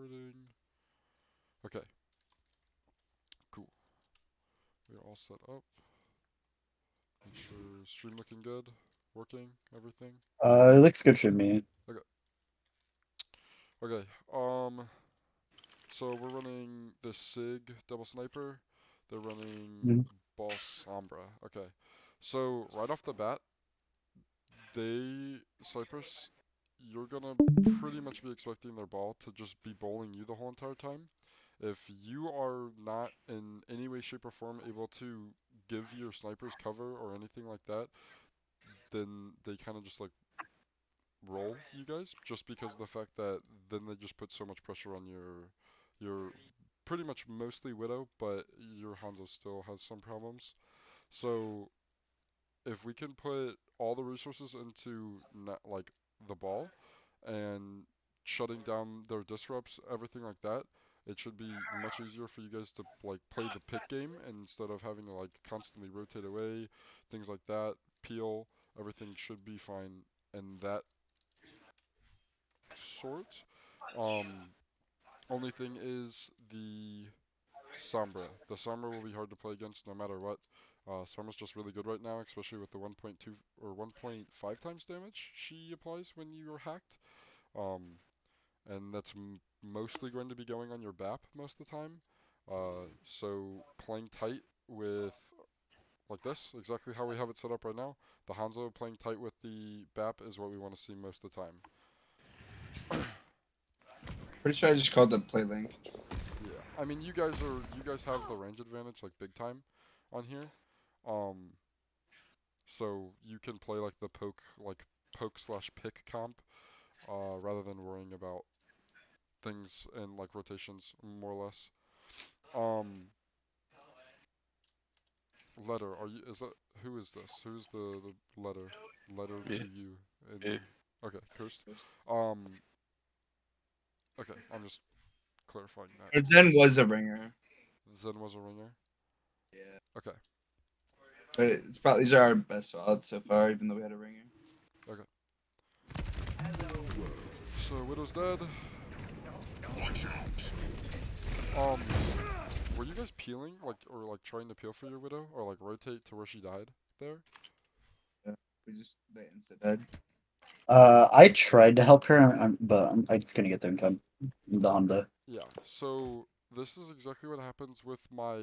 recording. Okay, cool. We're all set up. Make sure stream looking good, working, everything. It looks good for me. Okay. Okay. So we're running the Sig double sniper. They're running Mhm. ball sombra. Okay. So right off the bat, Cypress, you're gonna pretty much be expecting their ball to just be bowling you the whole entire time. If you are not in any way, shape, or form able to give your snipers cover or anything like that, then they kind of just like roll you guys just because of the fact that then they just put so much pressure on your pretty much mostly Widow, but your Hanzo still has some problems. So if we can put all the resources into like the ball and shutting down their disrupts, everything like that, it should be much easier for you guys to like play the pick game instead of having to like constantly rotate away, things like that. Peel, everything should be fine in that sort. Um, Only thing is the Sombra. The Sombra will be hard to play against no matter what. Sombra's just really good right now, especially with the 1.2 or 1.5 times damage she applies when you are hacked. Um, and that's mostly going to be going on your BAP most of the time. So playing tight with like this, exactly how we have it set up right now. The Hanzo playing tight with the BAP is what we want to see most of the time. Pretty sure I just called the play lane control. Yeah, I mean you guys have the range advantage like big time on here. Um, so you can play like poke slash pick comp, rather than worrying about things in like rotations more or less. Um, letter, are you? Is that who is this? Who's the letter Yeah, to you? yeah. And okay, cursed. Um, okay, I'm just clarifying that. But Zen was a ringer. Zen was a ringer. Yeah. Okay, But it's probably these are our best odds so far, even though we had a ringer. okay. So Widow's dead. Um, were you guys peeling like or like trying to peel for your Widow or like rotate to where she died there? Yeah. We just they insta dead. I tried to help her, but I just couldn't get the income. The Honda. Yeah. So this is exactly what happens with my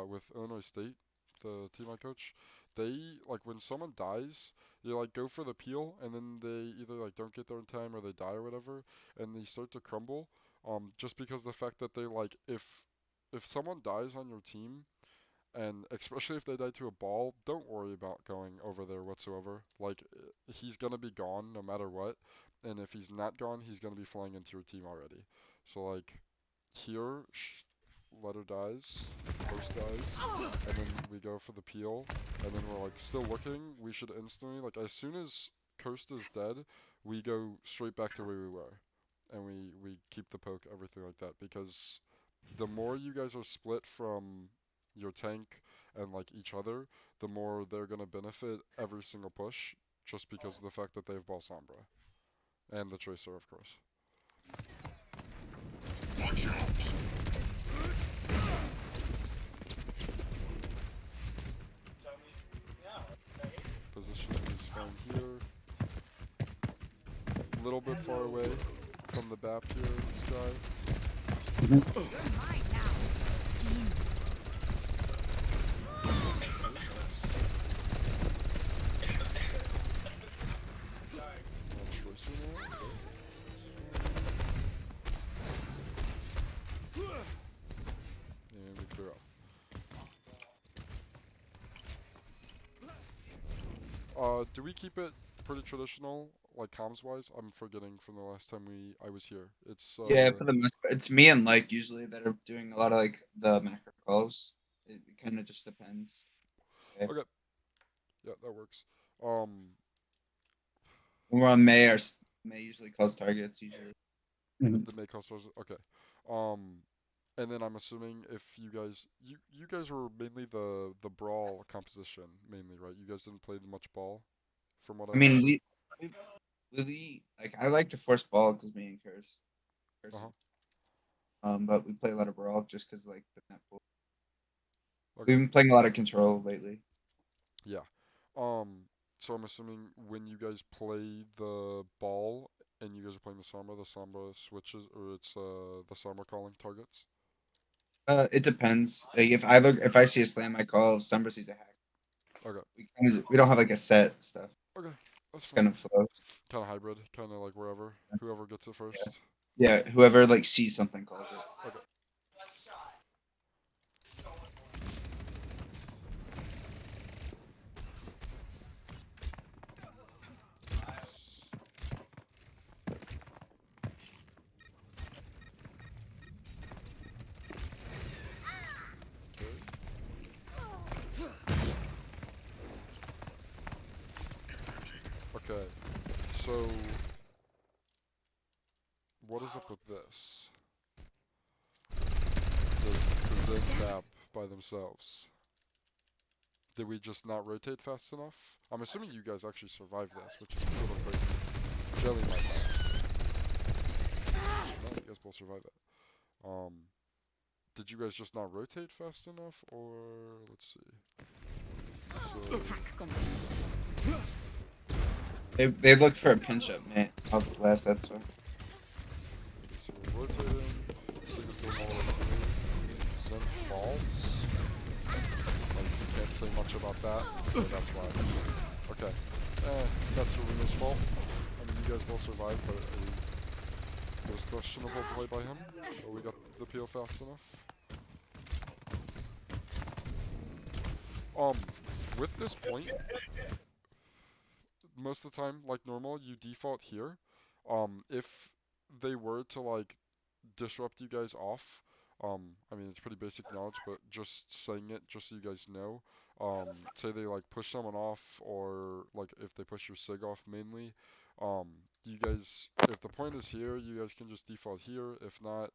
with Illinois State, the team I coach. They like when someone dies, you like go for the peel, and then they either like don't get there in time or they die or whatever, and they start to crumble. Just because the fact that they like if someone dies on your team, and especially if they die to a ball, don't worry about going over there whatsoever. Like he's gonna be gone no matter what, and if he's not gone, he's gonna be flying into your team already. So like here, letter dies, Coast dies, and then we go for the peel, and then we're like still looking. We should instantly like as soon as Coast is dead, we go straight back to where we were, and we keep the poke, everything like that, because the more you guys are split from your tank and like each other, the more they're gonna benefit every single push, just because of the fact that they have Ball Sombra and the Tracer, of course. Position is fine here. A little bit far away from the BAP here, this guy. Mhm. Okay, nice. Tracer now. Okay, that's fine. And we clear out. Do we keep it pretty traditional, like comms wise? I'm forgetting from the last time I was here. It's Yeah, for the most part, it's me and like usually that are doing a lot of like the macro calls. It kind of just depends. Okay. okay. Yeah, that works. Um, When we're on May, May usually calls targets usually. Mhm. the make stars. Okay. Um, and then I'm assuming if you guys were mainly the brawl composition mainly, right? You guys didn't play much ball, from what I I mean, remember. we really like I like to force ball because me and Curse. person. Uh-huh. But we play a lot of Brawl just because like the map pool. Okay. We've been playing a lot of Control lately. Yeah. So I'm assuming when you guys play the ball and you guys are playing the Samba switches, or it's the Samba calling targets. It depends. Like if I see a slam, I call. If Summer sees a hack, Okay. we don't have like a set stuff. Okay. That's It's fine. kind of flows. Kind of hybrid. Kind of like whoever gets it Yeah. first. Yeah, whoever like sees something calls it. Okay. Nice. Okay. Okay. So what is up with this? The Zen map by themselves. Did we just not rotate fast enough? I'm assuming you guys actually survived this, which is a little crazy. Jelly might not. No, you guys both survived that. Did you guys just not rotate fast enough, or let's see. So They look for a pinch up, man. Off the left, that's why. so we're rotating. Sig is going all the way through. Zen falls. It's like you can't say much about that, so that's why. Okay. That's Serena's fault. I mean, you guys both survived, but it was questionable play by him. But we got the peel fast enough. Um, with this point, most of the time, like normal, you default here. If they were to like disrupt you guys off, I mean it's pretty basic knowledge, but just saying it just so you guys know. Say they like push someone off, or like if they push your sig off mainly. Um, you guys, if the point is here, you guys can just default here. If not,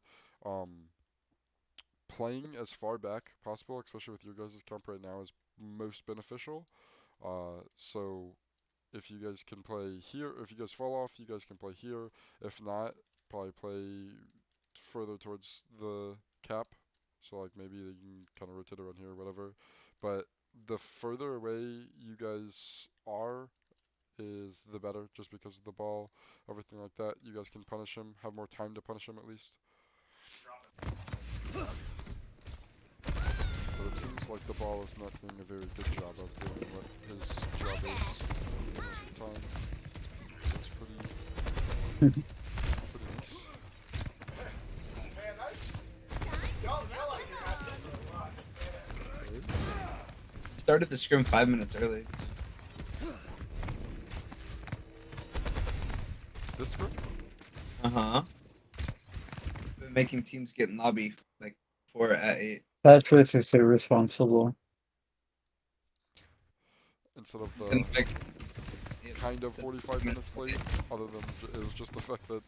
playing as far back possible, especially with your guys' comp right now, is most beneficial. So if you guys can play here, if you guys fall off, you guys can play here. If not, probably play further towards the cap. So like maybe you can kind of rotate around here or whatever. But the further away you guys are is the better, just because of the ball, everything like that. You guys can punish him, have more time to punish him at least. But it seems like the ball is not doing a very good job of doing what his job is most of the time. That's pretty nice. Started the scrim 5 minutes early. This script? Uh-huh. Been making teams get in lobby like 4 at 8. That's really irresponsible. Instead of And the like kind of 45 minutes late, other than it was just the fact that,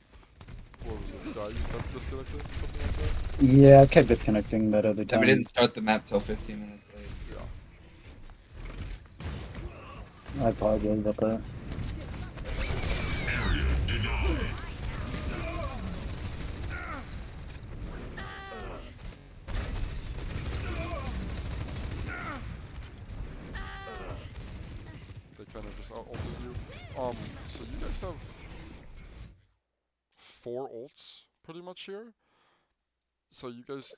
what was it, Sky, you kept disconnected, something like that? Yeah, I kept disconnecting that other we time. didn't start the map till 15 minutes late. Yeah. I apologize about that. They kind of just out-ulted you. So you guys have 4 ults, pretty much here. So you guys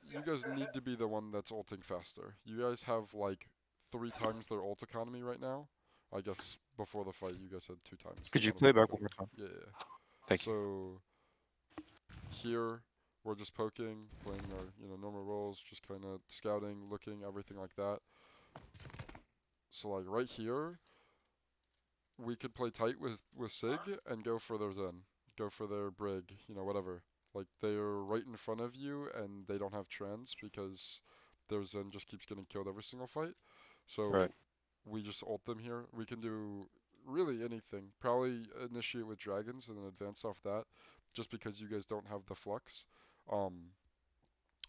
need to be the one that's ulting faster. You guys have like 3 times their ult economy right now. I guess before the fight you guys had 2 times. Could you One of play them back got- one more time? Yeah. Thank you. So here we're just poking, playing our normal roles, just kind of scouting, looking, everything like that. So like right here, we could play tight with Sig and go for their Zen, go for their Brig, whatever. Like they're right in front of you and they don't have trends because their Zen just keeps getting killed every single fight. So Right. we just ult them here. We can do really anything. Probably initiate with dragons and then advance off that, just because you guys don't have the flux.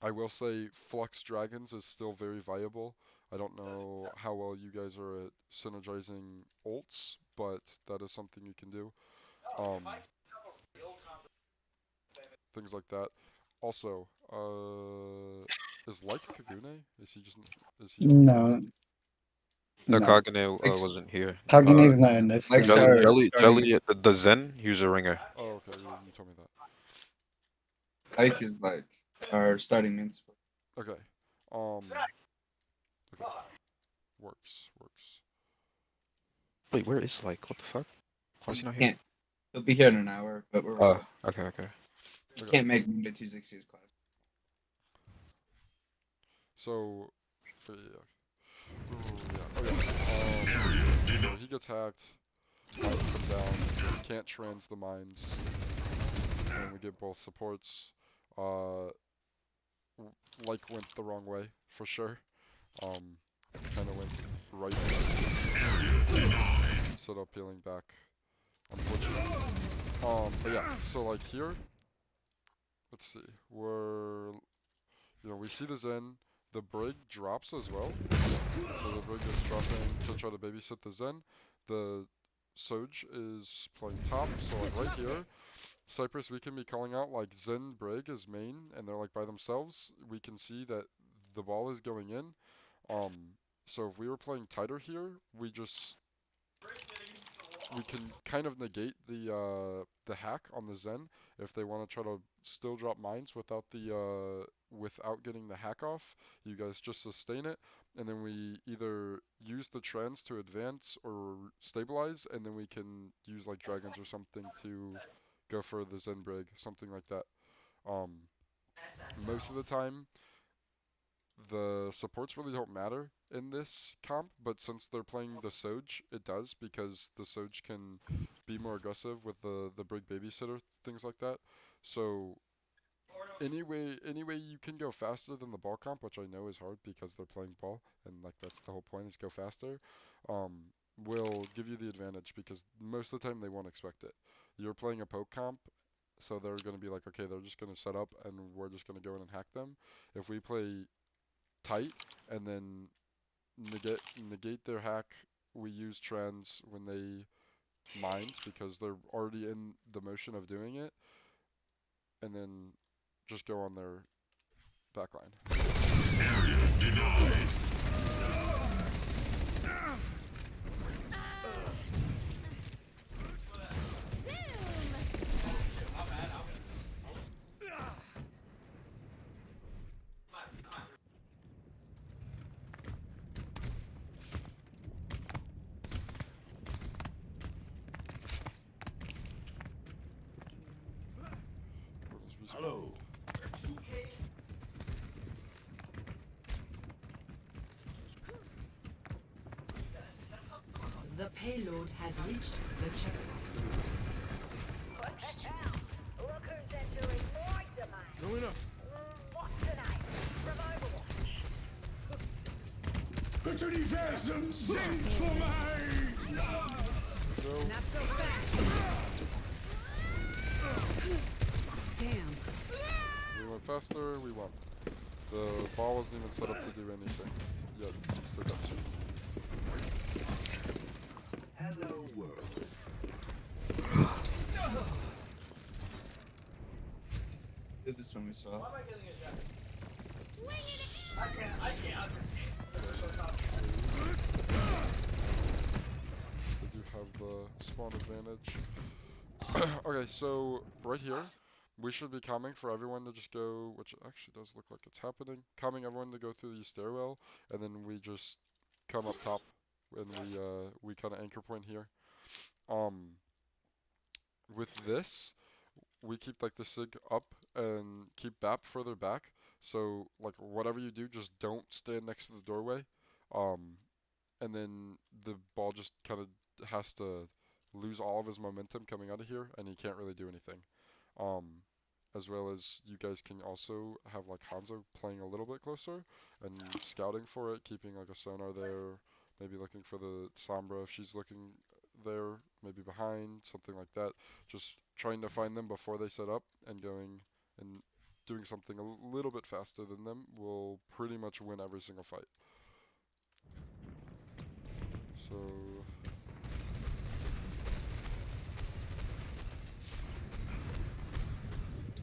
I will say flux dragons is still very viable. I don't know how well you guys are at synergizing ults, but that is something you can do. things like that. Also, is like Kagune? Is he just is he No, No, no. Kagane Ex- wasn't here. Kagune's not in this Likes room. our starting. Jelly, the Zen, he was a ringer. Oh, okay. You told me that. Ike is like our starting main support. Okay. Okay. Works. Wait, where is like? What the fuck? Why is he not here? Can't. He'll be here in an hour, but we're Oh, okay. you Okay. can't make Monday, Tuesday, Tuesdays class. So, yeah. Ooh, yeah. Oh yeah. So he gets hacked. Mines come down. We can't trans the mines, and we get both supports. Like went the wrong way for sure. Kind of went right instead of peeling back. Unfortunately. But yeah. So like here, let's see. We see the Zen. The Brig drops as well. So the Brig is dropping to try to babysit the Zen. The Soj is playing top. So like right here, Cypress, we can be calling out like Zen Brig is main, and they're like by themselves. We can see that the ball is going in. So if we were playing tighter here, we can kind of negate the hack on the Zen if they want to try to still drop mines without without getting the hack off. You guys just sustain it, and then we either use the trends to advance or stabilize, and then we can use like dragons or something to go for the Zen Brig, something like that. Most of the time, the supports really don't matter in this comp, but since they're playing the Soj, it does because the Soj can be more aggressive with the Brig Babysitter, things like that. So anyway you can go faster than the ball comp, which I know is hard because they're playing ball, and like that's the whole point is go faster. Will give you the advantage because most of the time they won't expect it. You're playing a poke comp, so they're going to be like, okay, they're just going to set up and we're just going to go in and hack them. If we play tight and then negate their hack, we use trends when they mines because they're already in the motion of doing it, and then just go on their backline. Hello. The payload has reached the checkpoint. Lookers entering my domain. Going up. What's tonight? From Overwatch. Put your enthusiasm sing for me! Go. Not so fast. Damn. We went faster, we won. The ball wasn't even set up to do anything. Yet he still got two. Hello, world. Did this one we saw. They do have the spawn advantage. Okay, so right here, we should be calming for everyone to just go, which actually does look like it's happening. Calming everyone to go through the stairwell, and then we just come up top, and we kind of anchor point here. With this, we keep like the sig up and keep BAP further back. So like whatever you do, just don't stand next to the doorway. And then the ball just kind of has to lose all of his momentum coming out of here, and he can't really do anything. As well as you guys can also have like Hanzo playing a little bit closer and scouting for it, keeping like a sonar there, maybe looking for the Sombra if she's looking there, maybe behind, something like that. Just trying to find them before they set up and going and doing something a little bit faster than them will pretty much win every single fight. So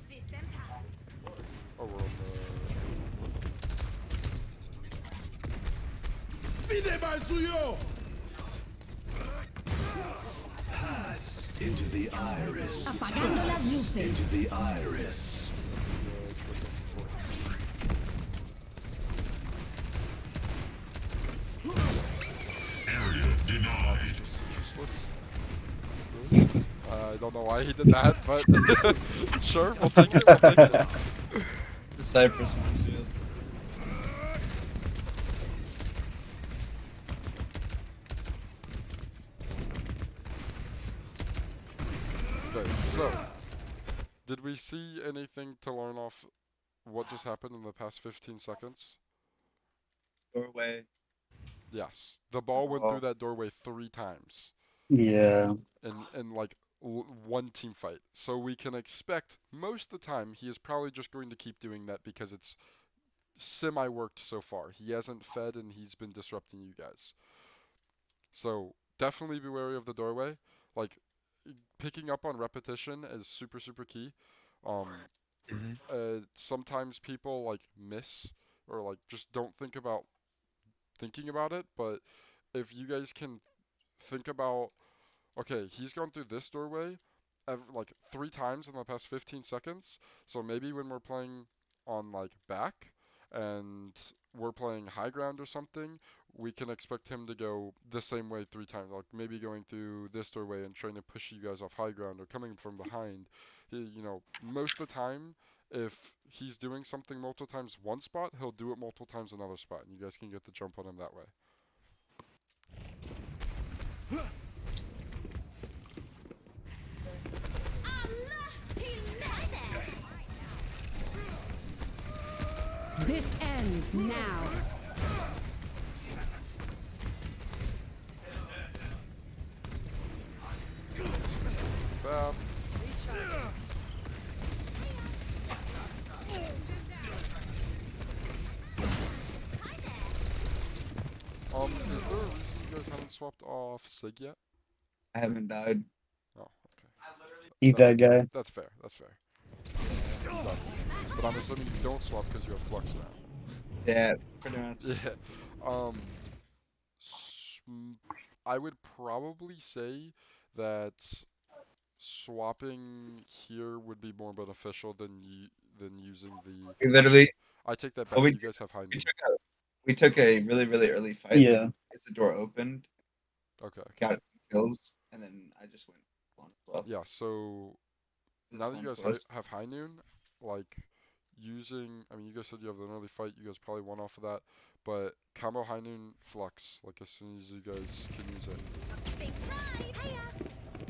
System Pass into the iris. Apagando las Into luces. the iris. Just useless. I don't know why he did that, but sure, we'll take it. We'll take it. The Cypress Field. Okay, so did we see anything to learn off what just happened in the past 15 seconds? Doorway. Yes, the ball went through that doorway 3 times Yeah. in like one team fight. So we can expect most of the time he is probably just going to keep doing that because it's semi-worked so far. He hasn't fed and he's been disrupting you guys. So definitely be wary of the doorway. Like picking up on repetition is super super key. Um, sometimes people like miss or like just don't think about thinking about it, but if you guys can think about, okay, he's gone through this doorway like 3 times in the past 15 seconds, so maybe when we're playing on like back and we're playing high ground or something, we can expect him to go the same way 3 times, like maybe going through this doorway and trying to push you guys off high ground or coming from behind. Most of the time, if he's doing something multiple times one spot, he'll do it multiple times another spot, and you guys can get the jump on him that way. This ends now. Bam. Is there a reason you guys haven't swapped off Sig yet? I haven't died. Oh, okay. Evac guy. That's fair. That's fair. But I'm assuming you don't swap because you have Flux now. Yeah, pretty much. Yeah. Um, I would probably say that swapping here would be more beneficial than using the. We literally, I take that back. well, we- You guys have high we noon. took a really, really early fight. Yeah. As the door opened, Okay. got some kills, and then I just went on swap. Yeah. So This now that you one's guys close. have high noon, like using, I mean, you guys said you have an early fight. You guys probably won off of that, but combo high noon Flux, like as soon as you guys can use it.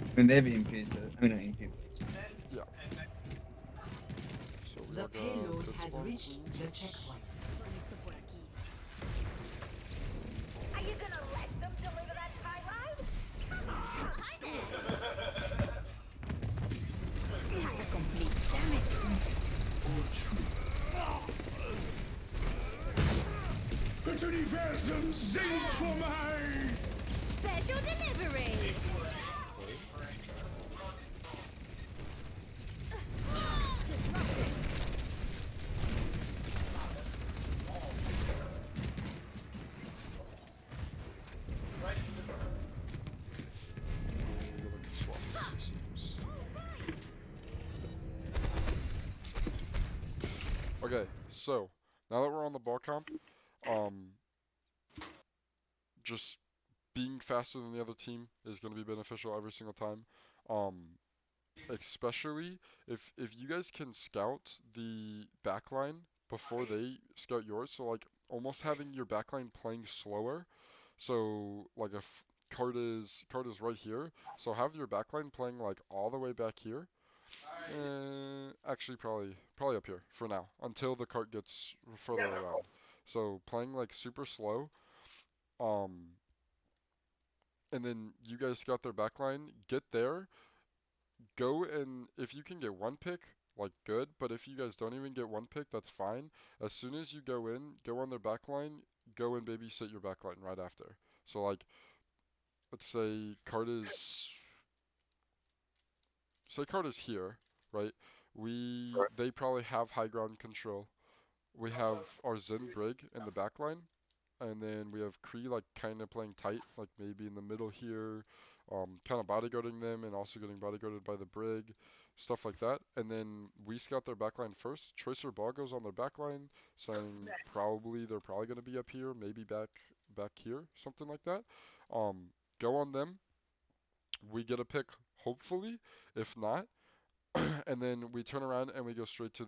I mean, they have EMPs. I mean, not EMPs. Yeah. So we The all got payload good has spawns reached and the uses. checkpoint. Are you gonna let them deliver that skyline? Come on! Complete. Damn it. Das Universum singt für mich! Special delivery. We're gonna swap it seems. Okay, so now that we're on the ball comp, just being faster than the other team is going to be beneficial every single time. Especially if you guys can scout the backline before they scout yours, so like almost having your backline playing slower. So like if card is right here, so have your backline playing like all the way back here. Actually, probably up here for now until the cart gets further around. So playing like super slow, and then you guys got their backline. Get there, go, and if you can get one pick, like good. But if you guys don't even get one pick, that's fine. As soon as you go in, go on their backline, go and babysit your backline right after. So like, let's say card is here, right? They probably have high ground control. We have our Zen Brig in the backline. and then we have Kree like kind of playing tight, like maybe in the middle here, kind of bodyguarding them and also getting bodyguarded by the Brig, stuff like that. And then we scout their backline first. Tracer Ball goes on their backline, saying they're probably going to be up here, maybe back here, something like that. Go on them. We get a pick, hopefully. If not, and then we turn around and we go straight to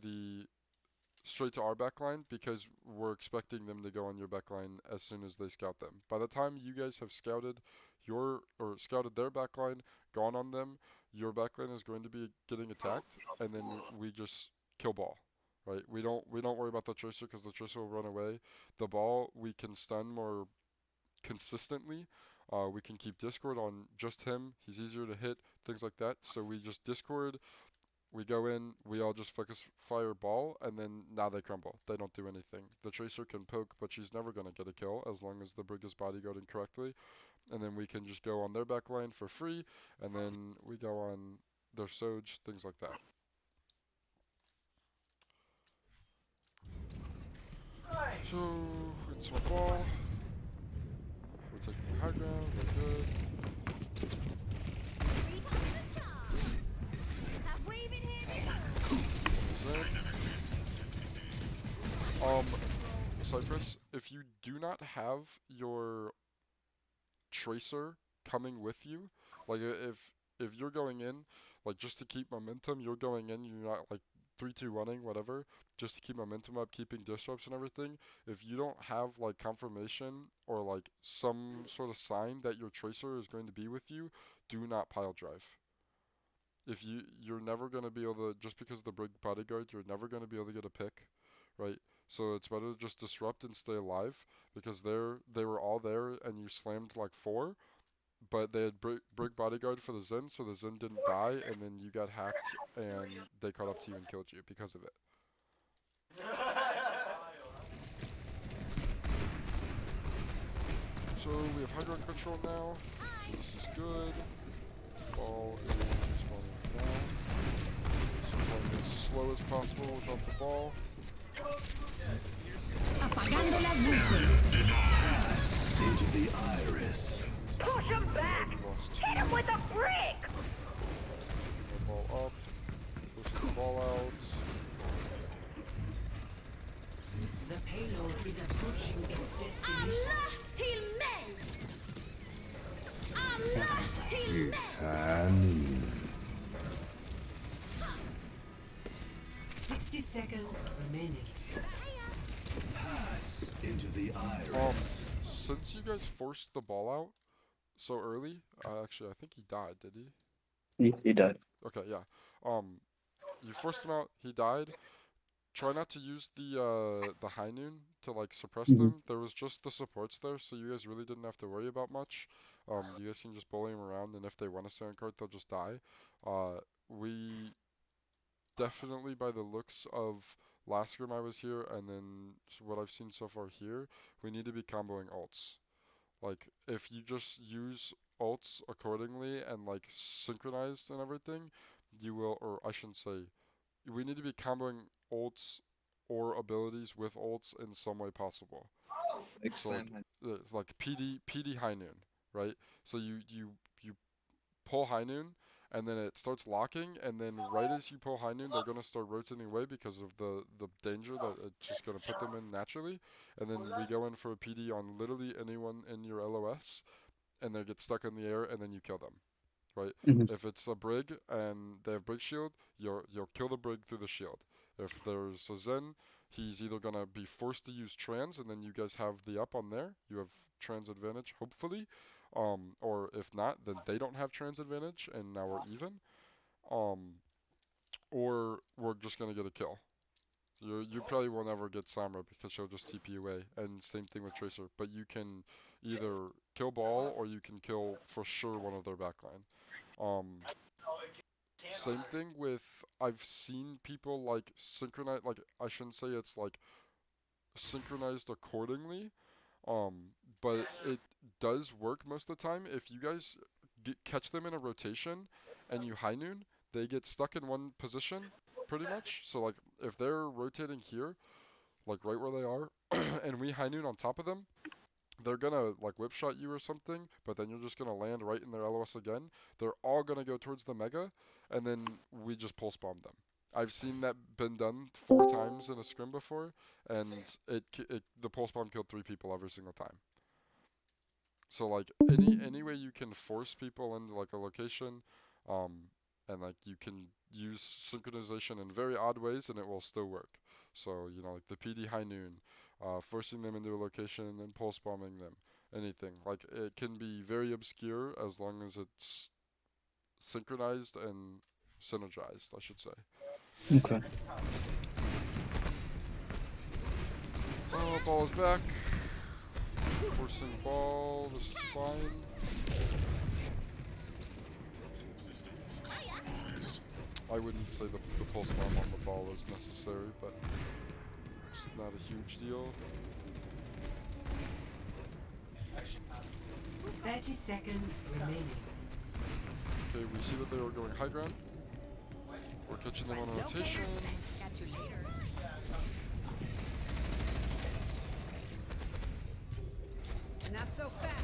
our backline because we're expecting them to go on your backline as soon as they scout them. By the time you guys have scouted scouted their backline, gone on them, your backline is going to be getting attacked, and then we just kill ball. Right? We don't worry about the tracer because the tracer will run away. The ball we can stun more consistently. We can keep Discord on just him. He's easier to hit, things like that. So we just Discord, we go in, we all just focus fire ball, and then now they crumble. They don't do anything. The Tracer can poke, but she's never going to get a kill as long as the Brig is bodyguarding correctly. And then we can just go on their backline for free, and then we go on their Soj, things like that. So, it's my ball. We're taking the high ground, we're good. Three times the charge. Have waving hand. Cypress, if you do not have your Tracer coming with you, like if you're going in, like just to keep momentum, you're going in, you're not like 3-2 running, whatever, just to keep momentum up, keeping disrupts and everything. If you don't have like confirmation or like some sort of sign that your Tracer is going to be with you, do not pile drive. If you're never going to be able to, just because of the Brig bodyguard, you're never going to be able to get a pick, right? So it's better to just disrupt and stay alive because they were all there and you slammed like 4, but they had Brig bodyguard for the Zen, so the Zen didn't die, and then you got hacked and they caught up to you and killed you because of it. So we have high ground control now, so this is good. Ball is respawning now. So playing as slow as possible without the ball. Apagando las luces. Pass into the iris. Push him back. We lost 2. Hit him with a brick. The ball up. Push the ball out. The payload is approaching its destination. Allah till men. Allah till men. It's Hanu. 60 seconds remaining. Pass into the iris. Since you guys forced the ball out so early, actually I think he died, did he? He died. Okay, yeah. You forced him out, he died. Try not to use the high noon to like suppress them. There was just the supports there, so you guys really didn't have to worry about much. You guys can just bully them around, and if they want a sound card, they'll just die. We definitely, by the looks of last game I was here, and then what I've seen so far here, we need to be comboing ults. Like, if you just use ults accordingly and like synchronized and everything, you will, or I shouldn't say, we need to be comboing ults or abilities with ults in some way possible. So like PD high noon, right? So you pull high noon, and then it starts locking, and then right as you pull high noon, they're gonna start rotating away because of the danger that it's just gonna put them in naturally. And then we go in for a PD on literally anyone in your LOS, and they get stuck in the air, and then you kill them, right? If it's a Brig and they have Brig shield, you'll kill the Brig through the shield. If there's a Zen, he's either gonna be forced to use trans, and then you guys have the up on there. You have trans advantage, hopefully. Or if not, then they don't have trans advantage, and now we're even. Or we're just gonna get a kill. You probably will never get Samra because she'll just TP away, and same thing with Tracer. But you can either kill ball or you can kill for sure one of their backline. Same thing with, I've seen people like synchronize, like I shouldn't say it's like synchronized accordingly, but it does work most of the time. If you guys catch them in a rotation and you high noon, they get stuck in one position pretty much. So like if they're rotating here, like right where they are, and we high noon on top of them, they're gonna like whip shot you or something, but then you're just gonna land right in their LOS again. They're all gonna go towards the mega, and then we just pulse bomb them. I've seen that been done 4 times in a scrim before, and the pulse bomb killed 3 people every single time. So like any way you can force people into like a location, and like you can use synchronization in very odd ways and it will still work. So you know like the PD high noon, forcing them into a location and then pulse bombing them. Anything like it can be very obscure as long as it's synchronized and synergized, I should say. Okay. Oh, ball is back. Forcing ball. This is fine. I wouldn't say the pulse bomb on the ball is necessary, but it's not a huge deal. 30 seconds remaining. Okay, we see that they were going high ground. We're catching them on a rotation. Catch you later. Not so fast.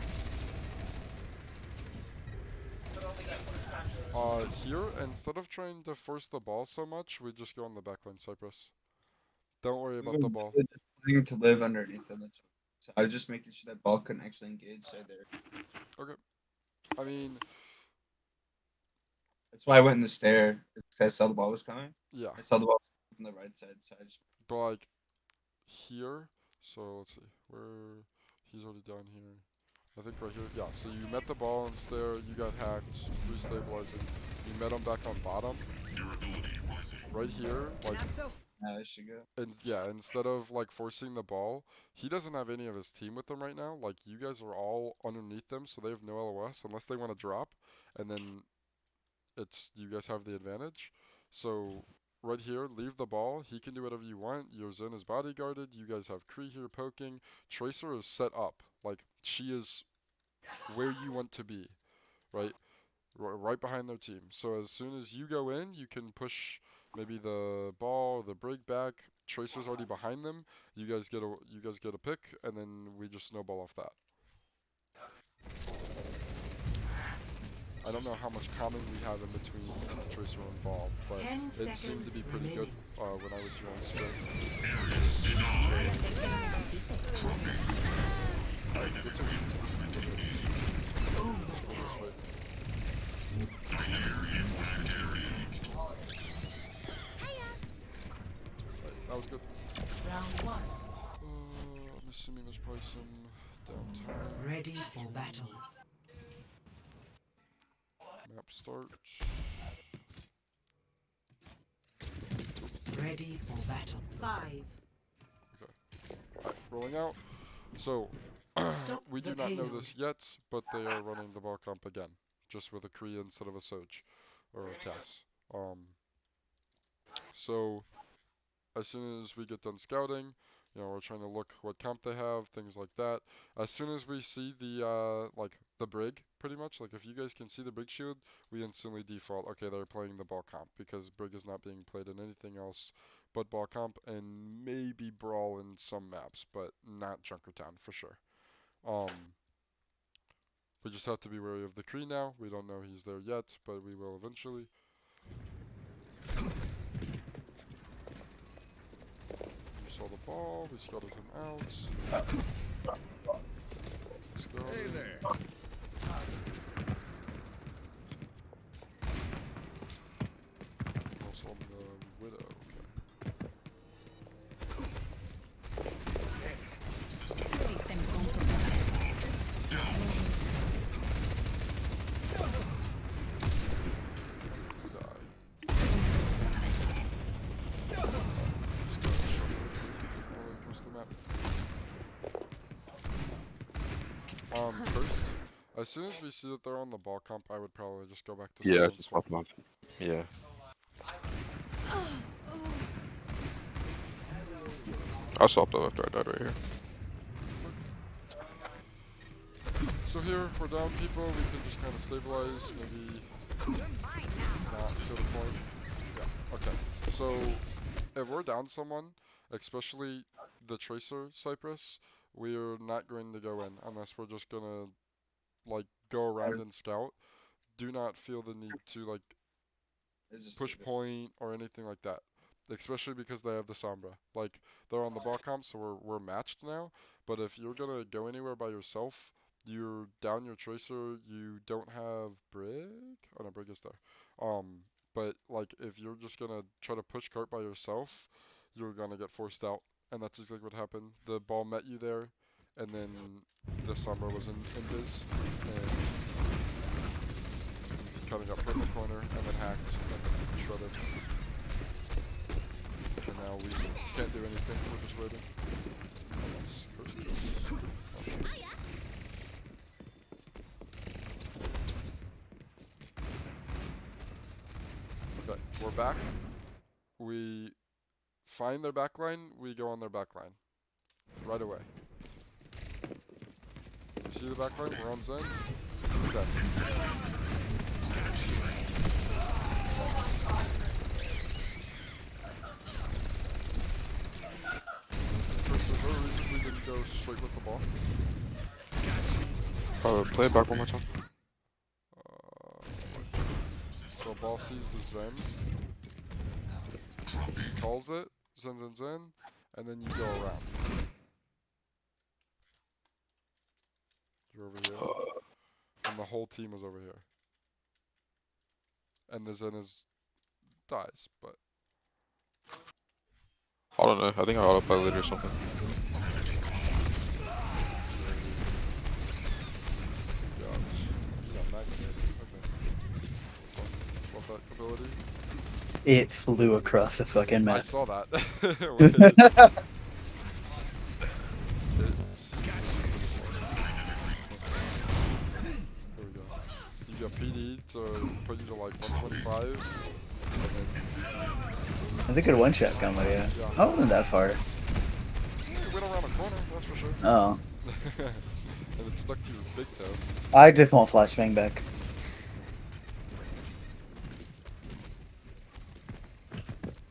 Here, instead of trying to force the ball so much, we just go on the backline Cypress. Don't worry about the ball. Just playing to live underneath them. That's so I was just making sure that ball couldn't actually engage. So there. Okay. I mean, That's why I went in the stair. It's 'cause I saw the ball was coming. yeah. I saw the ball from the right side, so I just But like here, so let's see, where he's already down here. I think right here. Yeah. So you met the ball and stair. You got hacked. Restabilizing. You met him back on bottom. Right here, like, Not so I should go. and yeah. Instead of like forcing the ball, he doesn't have any of his team with him right now. Like you guys are all underneath them, so they have no LOS unless they want to drop, and then it's you guys have the advantage. So right here, leave the ball. He can do whatever you want. Your Zen is bodyguarded. You guys have Kree here poking. Tracer is set up. Like she is where you want to be, right? Right behind their team. So as soon as you go in, you can push maybe the ball or the break back. Tracer's already behind them. You guys get a pick, and then we just snowball off that. I don't know how much common we have in between Tracer and ball, but 10 it seemed to be seconds pretty good remaining. when I was here on stream. Alright, good turn. Let's go this way. Alright, that was good. Round 1. I'm assuming there's probably some downtime. Ready for battle. Map start. Ready for battle. 5. Alright, rolling out. So, Stop we do the not know payload. this yet, but they are running the ball comp again. Just with a Kree instead of a Soj. Or a Tess. So, as soon as we get done scouting, you know, we're trying to look what comp they have, things like that. As soon as we see the, like, the brig, pretty much, like, if you guys can see the brig shield, we instantly default, okay, they're playing the ball comp, because brig is not being played in anything else but ball comp, and maybe brawl in some maps, but not Junkertown, for sure. We just have to be wary of the Kree now. We don't know he's there yet, but we will eventually. We saw the ball, we scouted him out. Let's go. Hey there. Also on the Widow, okay. System compromised. Die. Just got shot all the way across the map. First, as soon as we see that they're on the ball comp, I would probably just go back to Yeah, silent just swap. pop them off. Yeah. I swapped up after I died right here. So here, we're down people, we can just kind of stabilize, maybe not to the point. Yeah, okay. So, if we're down someone, especially the Tracer Cypress, we are not going to go in unless we're just gonna like go around and scout. Do not feel the need to like It's just push point or anything like that. Especially because they have the Sombra. Like they're on the ball comp, so we're matched now. But if you're gonna go anywhere by yourself, you're down your tracer. You don't have Brig. Oh no, Brig is there. But like if you're just gonna try to push cart by yourself, you're gonna get forced out, and that's exactly what happened. The ball met you there, and then the Sombra was in biz, and kind of got put in the corner and then hacked and then shredded. And now we can't do anything. We're just waiting. Unless Curse kills. Okay, we're back. We find their backline. We go on their backline right away. You see the backline? We're on Zen. Okay. First, is there a reason we didn't go straight with the ball? Play it back one more time. So ball sees the Zen, calls it, Zen, and then you go around. You're over here, and the whole team is over here. And the Zen dies, but I don't know. I think I autopiloted or something. you got magneted. Okay. Love that ability. It flew across the fucking I map. saw that. When it hit you. Here we go. You got PD to put you to like 125. And then I think it one shot combo, yeah. I wasn't that far. it went around the corner, that's for sure. Oh. And it stuck to your big toe. I just want flashbang back.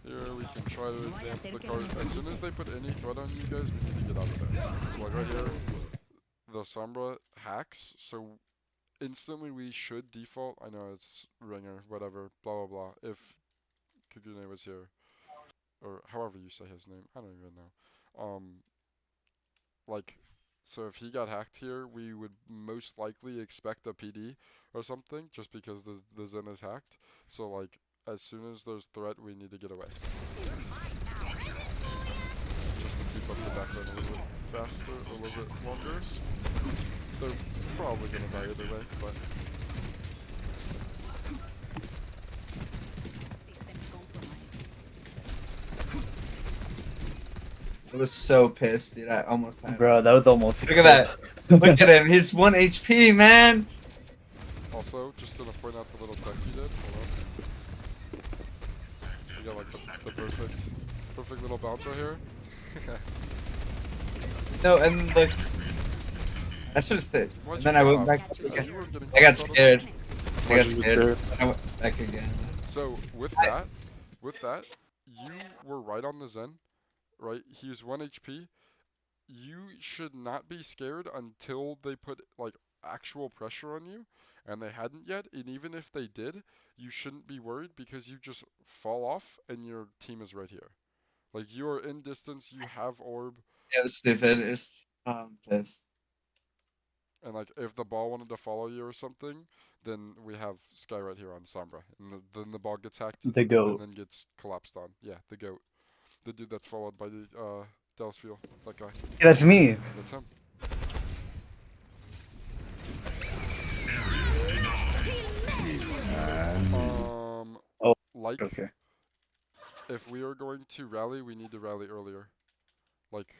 Here we can try to advance the cart. As soon as they put any threat on you guys, we need to get out of there. So like right here, the Sombra hacks, so instantly we should default. I know it's Ringer, whatever, blah blah blah. If Kagune was here, or however you say his name, I don't even know. Like, so if he got hacked here, we would most likely expect a PD or something, just because the Zen is hacked. So like, as soon as there's threat, we need to get away. Just to keep up the backline a little bit faster, a little bit longer. They're probably gonna die either way, but I was so pissed, dude. I almost had Bro, that was almost. Look at that. Look at him. He's 1 HP, man. also, just gonna point out the little tech you did. Hold on. You got like the perfect little bounce right here. No, and look. I should have stayed. Why'd And you then I go went up? back Yeah, again. you were getting I got fucked out of scared. there. I got Why'd you get scared. scared? I went back again. So with that, you were right on the Zen, right? He was 1 HP. You should not be scared until they put like actual pressure on you, and they hadn't yet. And even if they did, you shouldn't be worried because you just fall off and your team is right here. Like you are in distance, you have orb, Yeah, it was stupid. I'm pissed. and like if the ball wanted to follow you or something, then we have Sky right here on Sombra, and then the ball gets hacked The goat. and then gets collapsed on. Yeah, the goat, the dude that's followed by the Dallasfield, that guy. Yeah, that's me. That's him. Oh, Like, Okay. if we are going to rally, we need to rally earlier. Like,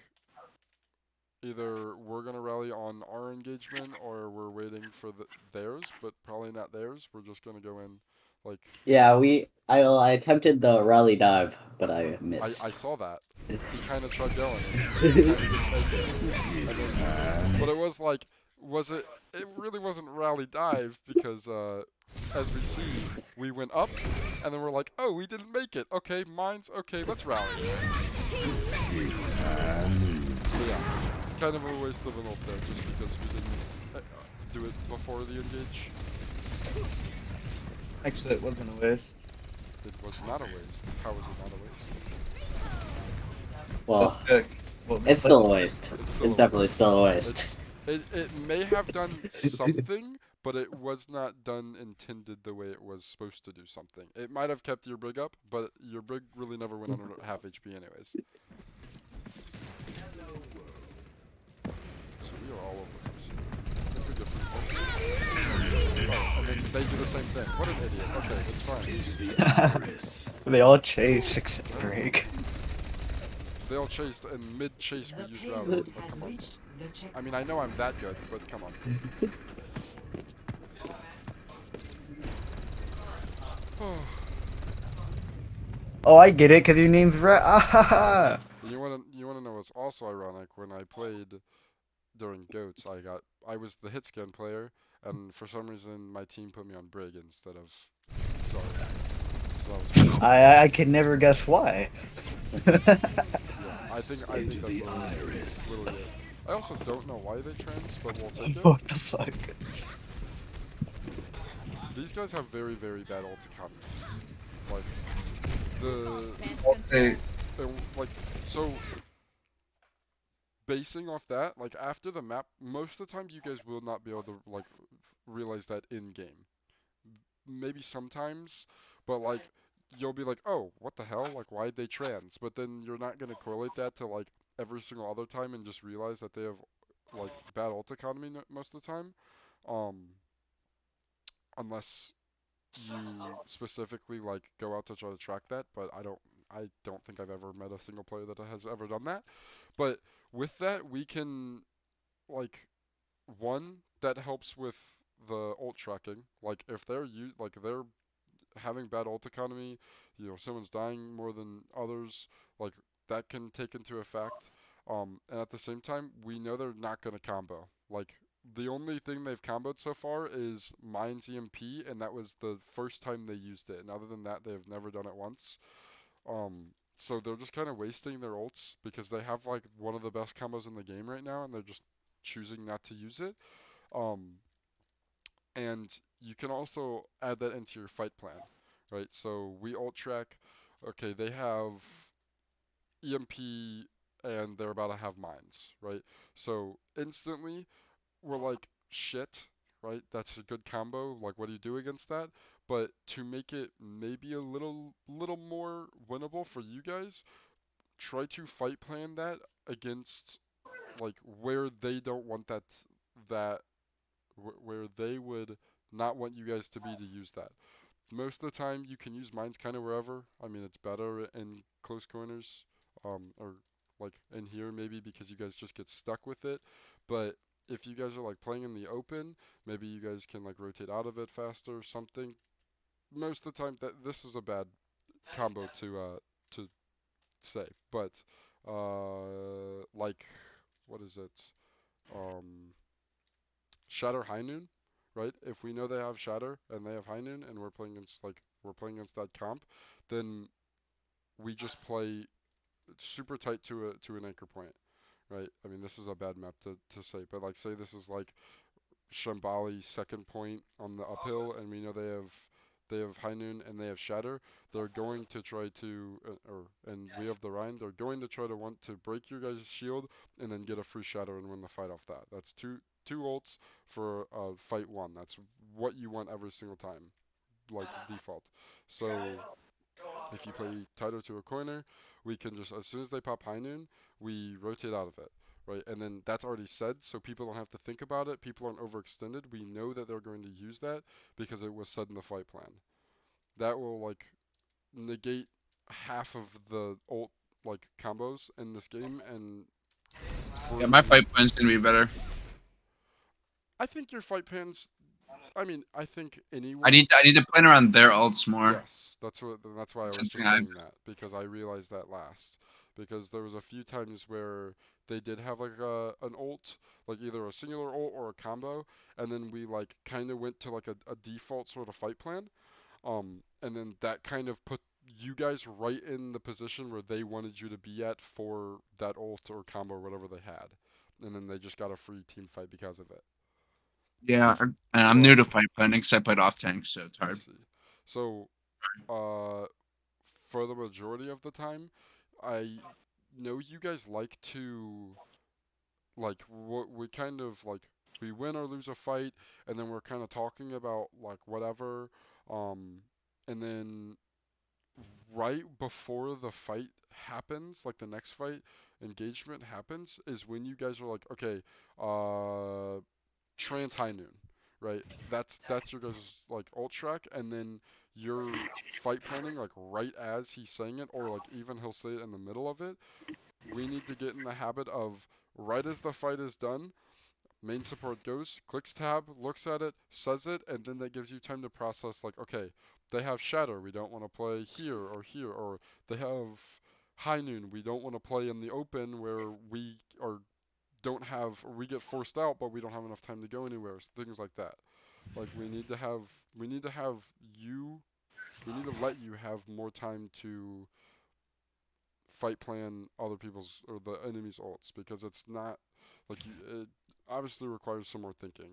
either we're gonna rally on our engagement or we're waiting for theirs, but probably not theirs. We're just gonna go in, like. Yeah, I attempted the rally dive, but I missed. I saw that. He kind of tried going. And he kinda didn't make it. And then, but it was like, it really wasn't rally dive because, as we see, we went up, and then we're like, oh, we didn't make it. Okay, mine's okay. Let's rally. But yeah, kind of a waste of an ult there, just because we didn't do it before the engage. Actually, it wasn't a waste. It was not a waste. How was it not a waste? Well, Well, it's still a waste. It's It's definitely still a waste. It may have done something, but it was not done intended the way it was supposed to do something. It might have kept your brig up, but your brig really never went under half HP anyways. So we are all over the place here. I think we go for the oh, and then they do the same thing. What an idiot. Okay, it's fine. Into the iris. They all chase except Drake. They all chased, and mid-chase we The use router. payload Oh, has come on. reached the checkpoint. I mean, I know I'm that good, but come on. Oh, I get it, cause your name's Red. Ah, You wanna know what's also ironic? When I played during GOATs, I was the hit scan player, and for some reason my team put me on Brig instead of Zarya. So that was I can never guess why. yeah, I think Into that's the literally iris. it. I also don't know why they trans, but we'll take it. What the fuck? These guys have very, very bad ult economy. Like the They, like so basing off that, like after the map, most of the time you guys will not be able to like realize that in game. Maybe sometimes, but like you'll be like, oh, what the hell? Like why'd they trans? But then you're not gonna correlate that to like every single other time and just realize that they have like bad ult economy most of the time, unless you specifically like go out to try to track that. But I don't think I've ever met a single player that has ever done that. But with that, we can like one that helps with the ult tracking. Like if they're they're having bad ult economy, you know, someone's dying more than others, like that can take into effect. And at the same time, we know they're not gonna combo. Like the only thing they've comboed so far is Mine's EMP, and that was the first time they used it. And other than that, they have never done it once. So they're just kind of wasting their ults because they have like one of the best combos in the game right now, and they're just choosing not to use it. And you can also add that into your fight plan, right? So we ult track, okay, they have EMP and they're about to have mines, right? So instantly we're like, shit, right? That's a good combo. Like, what do you do against that? But to make it maybe a little more winnable for you guys, try to fight plan that against like where they don't want that where they would not want you guys to be to use that. Most of the time, you can use mines kind of wherever. I mean, it's better in close corners, or like in here maybe because you guys just get stuck with it. But if you guys are like playing in the open, maybe you guys can like rotate out of it faster or something. Most of the time, that this is a bad combo to say, but like what is it? Shatter High Noon, right? If we know they have Shatter and they have High Noon and we're playing against that comp, then we just play super tight to an anchor point, right? I mean, this is a bad map to say, but like say this is like Shambhali's second point on the uphill, and we know they have High Noon and they have Shatter. They're going to try to, and we have the Rhine. They're going to try to want to break your guys' shield and then get a free Shatter and win the fight off that. That's two ults for fight one. That's what you want every single time, like default. So if you play Taito to a corner, we can just, as soon as they pop High Noon, we rotate out of it, right? And then that's already said, so people don't have to think about it. People aren't overextended. We know that they're going to use that because it was said in the fight plan. That will like negate half of the ult like combos in this game, and yeah, my fight plan's gonna be better. I think your fight plans. I mean, I think anyone. I need to plan around their ults more. Yes, that's why I was just Something saying that, because I realized that last, because there was a few times where they did have like an ult, like either a singular ult or a combo, and then we like kind of went to like a default sort of fight plan, and then that kind of put you guys right in the position where they wanted you to be at for that ult or combo or whatever they had. and then they just got a free team fight because of it. Yeah, and I'm new to fight planning because I played off tank, so it's I hard. see. So, for the majority of the time, I know you guys like to like what we kind of like we win or lose a fight, and then we're kind of talking about like whatever, and then right before the fight happens, like the next fight engagement happens, is when you guys are like, okay, trans high noon, right? That's your guys' like ult track, and then your fight planning like right as he's saying it, or like even he'll say it in the middle of it. We need to get in the habit of right as the fight is done, main support goes, clicks tab, looks at it, says it, and then that gives you time to process like, okay, they have Shatter, we don't want to play here, or they have High Noon, we don't want to play in the open where we are don't have or we get forced out but we don't have enough time to go anywhere, so things like that. Like we need to have you we need to let you have more time to fight plan other people's or the enemy's ults, because it's not like it obviously requires some more thinking.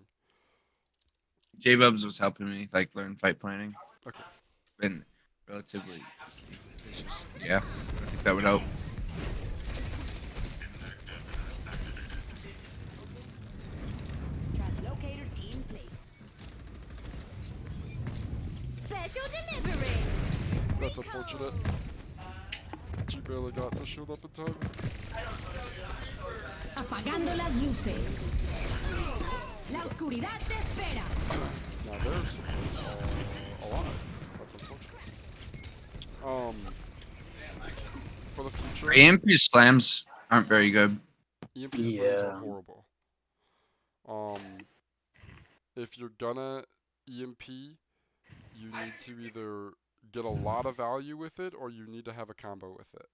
J-Bubs was helping me like learn fight planning. Okay. Been relatively. It's just yeah. I think that would help. Translocator in place. Special delivery. That's unfortunate. She barely got the shield up in time. Apagando las luces. La oscuridad te espera. Now there's alive. That's unfortunate. For the future, EMP slams aren't very good. EMP slams are Yeah. horrible. If you're gonna EMP, you need to either get a lot of value with it or you need to have a combo with it.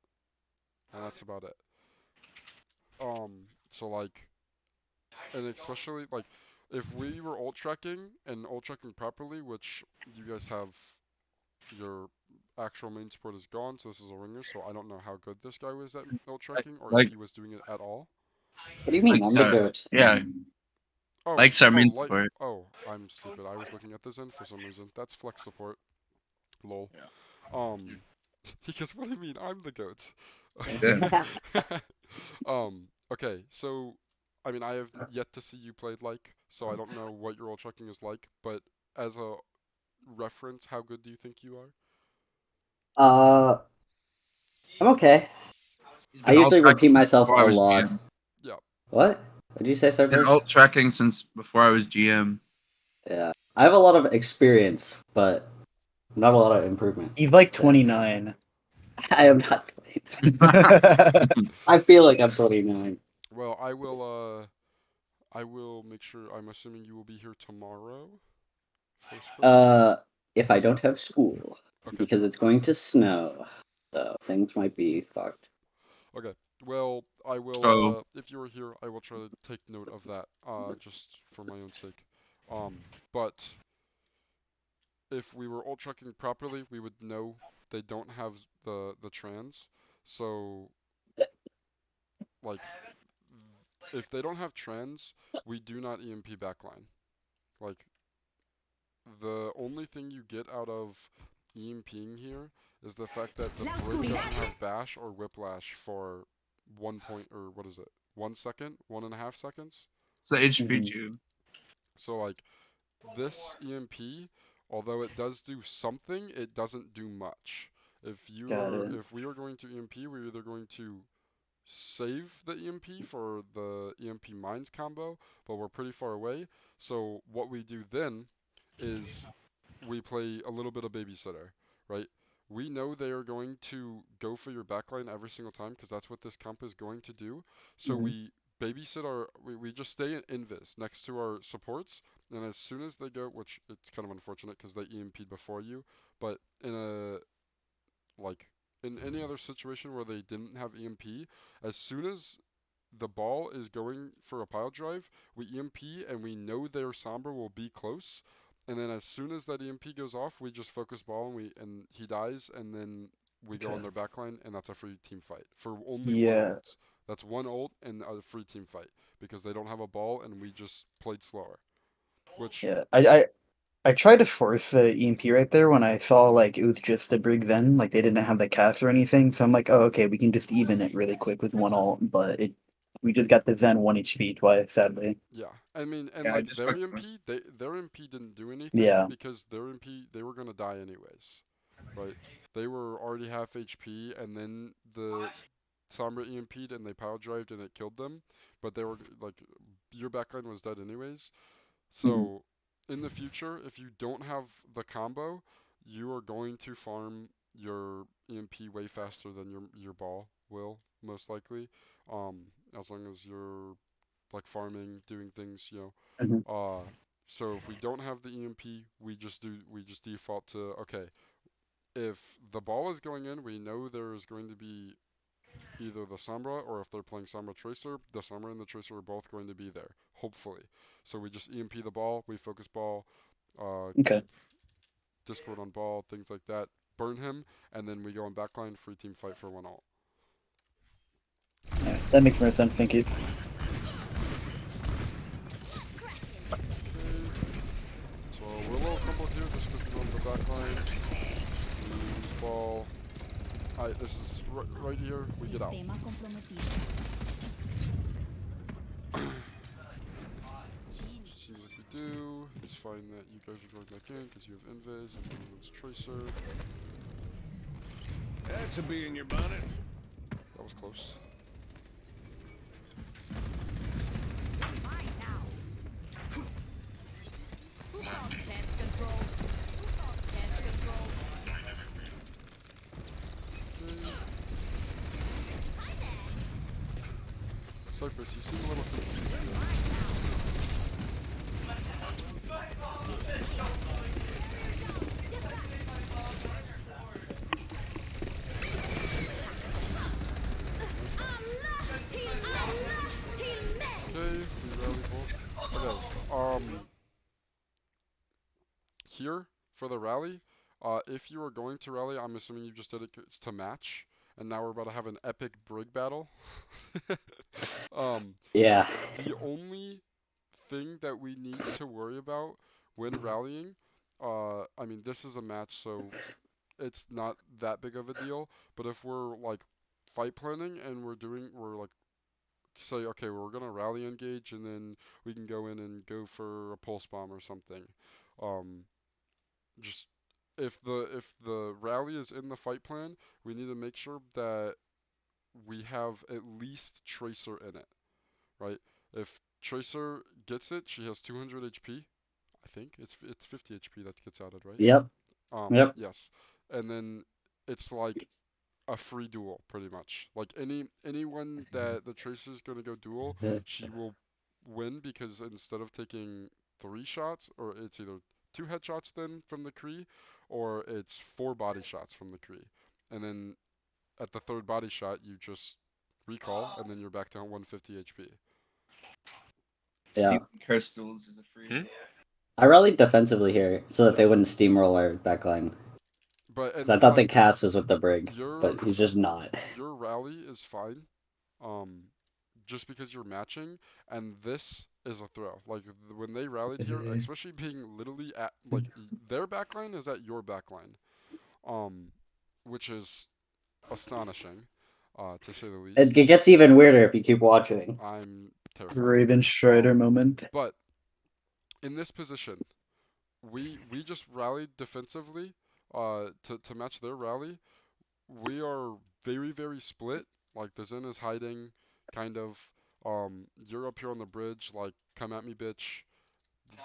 And that's about it. So like, and especially like, if we were ult trekking and ult trekking properly, which you guys have, your actual main support is gone, so this is a ringer, so I don't know how good this guy was at ult trekking or Like- if he was doing it at all. What do you mean? Like, I'm the goat. Yeah, Oh, likes our main like, support. oh, I'm stupid. I was looking at the Zen for some reason. That's flex support. Lol. Yeah. Because what do you mean? I'm the goat. Yeah. Okay, so I mean, I have yet to see you played like, so I don't know what your ult checking is like, but as a reference, how good do you think you are? I'm okay. He's I been usually alt-tracking repeat since myself before I a was lot. GM. Yeah. What? What did you say, Been Cerberus? alt tracking since before I was GM. Yeah. I have a lot of experience, but not a lot of improvement. He's like So- 29. I am not 29. I feel like I'm 29. Well, I will make sure. I'm assuming you will be here tomorrow. First question. If I don't have school, Okay. because it's going to snow, so things might be fucked. Okay. Well, I will. So- If you are here, I will try to take note of that. Just for my own sake. But if we were ult trucking properly, we would know they don't have the trans. So, like, if they don't have trans, we do not EMP backline. Like, the only thing you get out of EMPing here is the fact that the Brig doesn't have bash or whiplash for 1 point, or what is it? 1 second? 1.5 seconds? It's the HP Mhm. tube. So like this EMP, although it does do something, it doesn't do much. If we are going to EMP, we're either going to save the EMP for the EMP mines combo, but we're pretty far away. So what we do then is we play a little bit of babysitter, right? We know they are going to go for your backline every single time because that's what this comp is going to do. So we babysit we just stay in invis next to our supports, and as soon as they go, which it's kind of unfortunate because they EMP'd before you, but in a like in any other situation where they didn't have EMP, as soon as the ball is going for a pile drive, we EMP and we know their Sombra will be close. And then as soon as that EMP goes off, we just focus ball and he dies, and then we go on their backline, and that's a free team fight for only 1 Yeah. ult. That's one ult and a free team fight because they don't have a ball and we just played slower. Which Yeah, I tried to force the EMP right there when I saw like it was just the Brig then, like they didn't have the cast or anything. So I'm like, oh okay, we can just even it really quick with one ult, but we just got the Zen 1 HP twice, sadly. yeah, I mean, and Yeah, I like just their got EMP, their EMP didn't do anything Yeah. because their EMP they were gonna die anyways, right? They were already half HP, and then the Sombra EMP'd and they power drived and it killed them, but they were like your backline was dead anyways. So in the future, if you don't have the combo, you are going to farm your EMP way faster than your ball will most likely. As long as you're like farming, doing things, Mhm. So if we don't have the EMP, we just default to okay. If the ball is going in, we know there is going to be either the Sombra or if they're playing Sombra Tracer, the Sombra and the Tracer are both going to be there, hopefully. So we just EMP the ball, we focus ball, Okay. keep Discord on ball, things like that, burn him, and then we go on backline, free team fight for one ult. Alright, that makes more sense, thank you. Okay. So we're a little crumbled here just because we're on the backline. We lose ball. Alright, this is right here, we get out. Sistema comprometido. Seems like we do. It's fine that you guys are going back in because you have Invis and everyone's Tracer. That's a bee in your bonnet. That was close. Mine now. Who calls pest control? Who calls pest control? Okay. Cypress, you seem a little confused here. Okay, we rally both. Okay, here for the rally, if you are going to rally, I'm assuming you just did it to match, and now we're about to have an epic brig battle. Yeah. The only thing that we need to worry about when rallying, I mean, this is a match, so it's not that big of a deal. But if we're like fight planning and we're like say, okay, we're gonna rally engage, and then we can go in and go for a pulse bomb or something. Um, just if the rally is in the fight plan, we need to make sure that we have at least Tracer in it, right? If Tracer gets it, she has 200 HP. I think it's 50 HP that gets added, right? Yep. Yep. Yes. And then it's like a free duel, pretty much. Like anyone that the Tracer's gonna go duel, she will win because instead of taking 3 shots, or it's either 2 headshots then from the Kree, or it's 4 body shots from the Kree. And then at the 3rd body shot, you just recall, and then you're back to 150 HP. Yeah. Curse duels is a free. I rallied defensively here so that they wouldn't steamroll our backline. But Because I thought the cast was with the brig, but he's just not. Your rally is fine, just because you're matching, and this is a throw. Like when they rallied here, especially being literally at like their backline is at your backline, which is astonishing, to say the least. It gets even weirder if you keep watching. I'm terrified. Raven Strider moment. But in this position, we just rallied defensively, to match their rally. We are very, very split. Like the Zen is hiding, kind of. You're up here on the bridge, like come at me, bitch.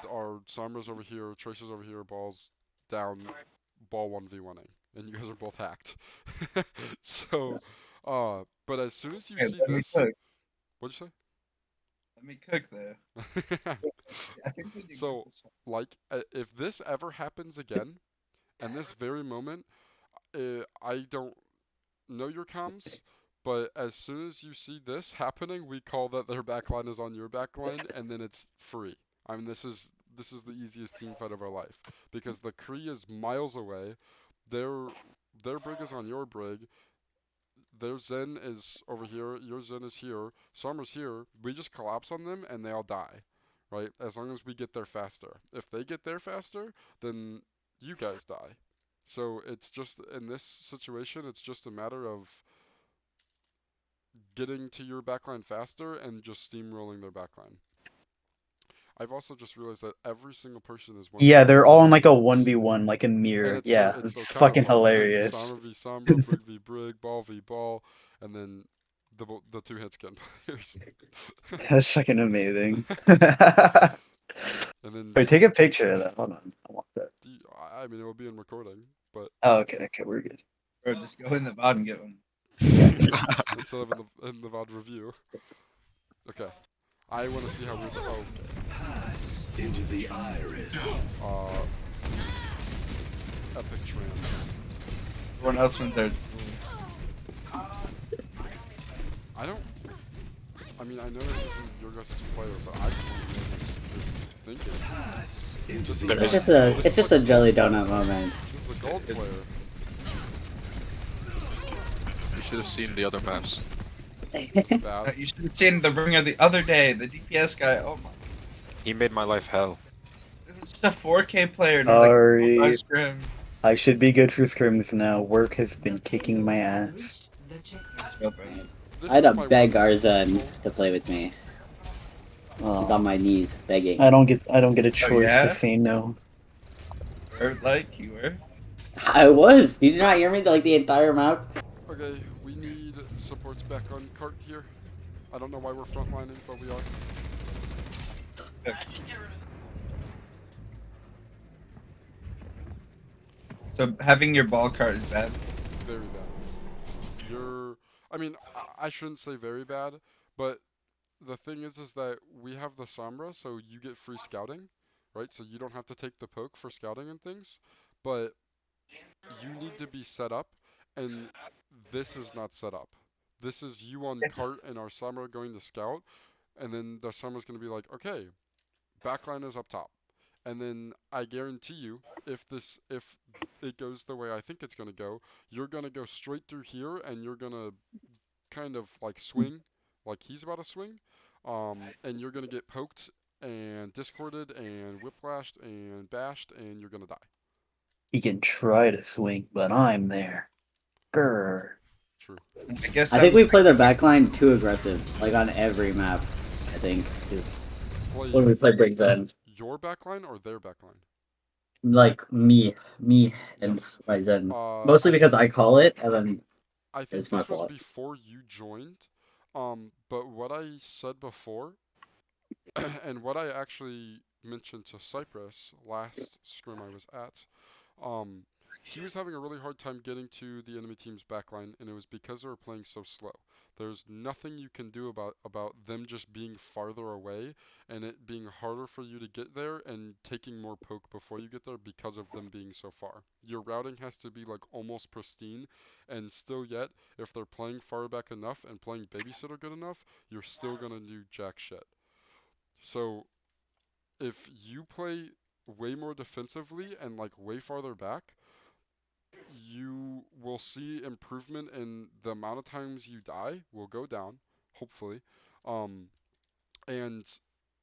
Our Sombra's over here, Tracer's over here, ball's down, ball 1v1ing, and you guys are both hacked. So, but as soon as you see this, what'd you say? Let me cook there. I think we did So, good this one. like, if this ever happens again, and this very moment, I don't know your comms, but as soon as you see this happening, we call that their backline is on your backline, and then it's free. I mean, this is the easiest team fight of our life because the Kree is miles away. Their brig is on your brig. their Zen is over here, your Zen is here, Summer's here. We just collapse on them and they all die, right? As long as we get there faster. If they get there faster, then you guys die. So it's just, in this situation, it's just a matter of getting to your backline faster and just steamrolling their backline. I've also just realized that every single person is one. Yeah, they're all in like a 1v1, like a And mirror. it's Yeah, their, it's their it's fucking counterparts. hilarious. Sombra v Sombra, Brig v Brig, Ball v Ball, and then the two hit skin players. That's fucking amazing. And then Wait, take a picture of that. Hold on, I want that. I mean, it will be in recording, but Oh, okay, we're good. Or just go in the VOD and get one. instead of in the VOD review. Okay, I want to see how we. Oh, Pass into the iris. epic trans. Everyone else wins their. I don't. I mean, I know this isn't your guys' player, but I just want to know this thinking. Pass into This the is- It's just a jelly donut moment. This is a gold player. You should have seen the other maps. Bad. You should have seen the ringer the other day. The DPS guy. Oh my. He made my life hell. It was just a 4K player. Sorry. Like, scrim. I should be good for scrims now. Work has been kicking my ass. This I had is to my beg one- Arzen to play with me. He's on Oh, my knees begging. I don't get a choice yeah? to say no. Or like you were. I was. You did not hear me like the entire map. Okay, we need supports back on cart here. I don't know why we're frontlining, but we are. So having your ball cart is bad. Very bad. I mean, I shouldn't say very bad, but the thing is that we have the Sombra, so you get free scouting, right? So you don't have to take the poke for scouting and things, but you need to be set up, and this is not set up. This is you on cart and our Sombra going to scout, and then the Sombra's going to be like, okay, backline is up top. And then I guarantee you, if it goes the way I think it's gonna go, you're gonna go straight through here, and you're gonna kind of like swing, like he's about to swing, and you're gonna get poked and discorded and whiplashed and bashed, and you're gonna die. He can try to swing, but I'm there. Grr. True. I guess I think we play the backline too aggressive, like on every map. I think is Play when we play Big Ben. your backline or their backline? Like me and Yes. my Zen. I Mostly because I call it, and then I think It's my this was fault. before you joined, but what I said before, and what I actually mentioned to Cypress last scrim I was at, he was having a really hard time getting to the enemy team's backline, and it was because they were playing so slow. There's nothing you can do about them just being farther away, and it being harder for you to get there, and taking more poke before you get there because of them being so far. Your routing has to be like almost pristine, and still yet, if they're playing far back enough and playing babysitter good enough, you're still gonna do jack shit. So if you play way more defensively and like way farther back, you will see improvement in the amount of times you die will go down, hopefully. And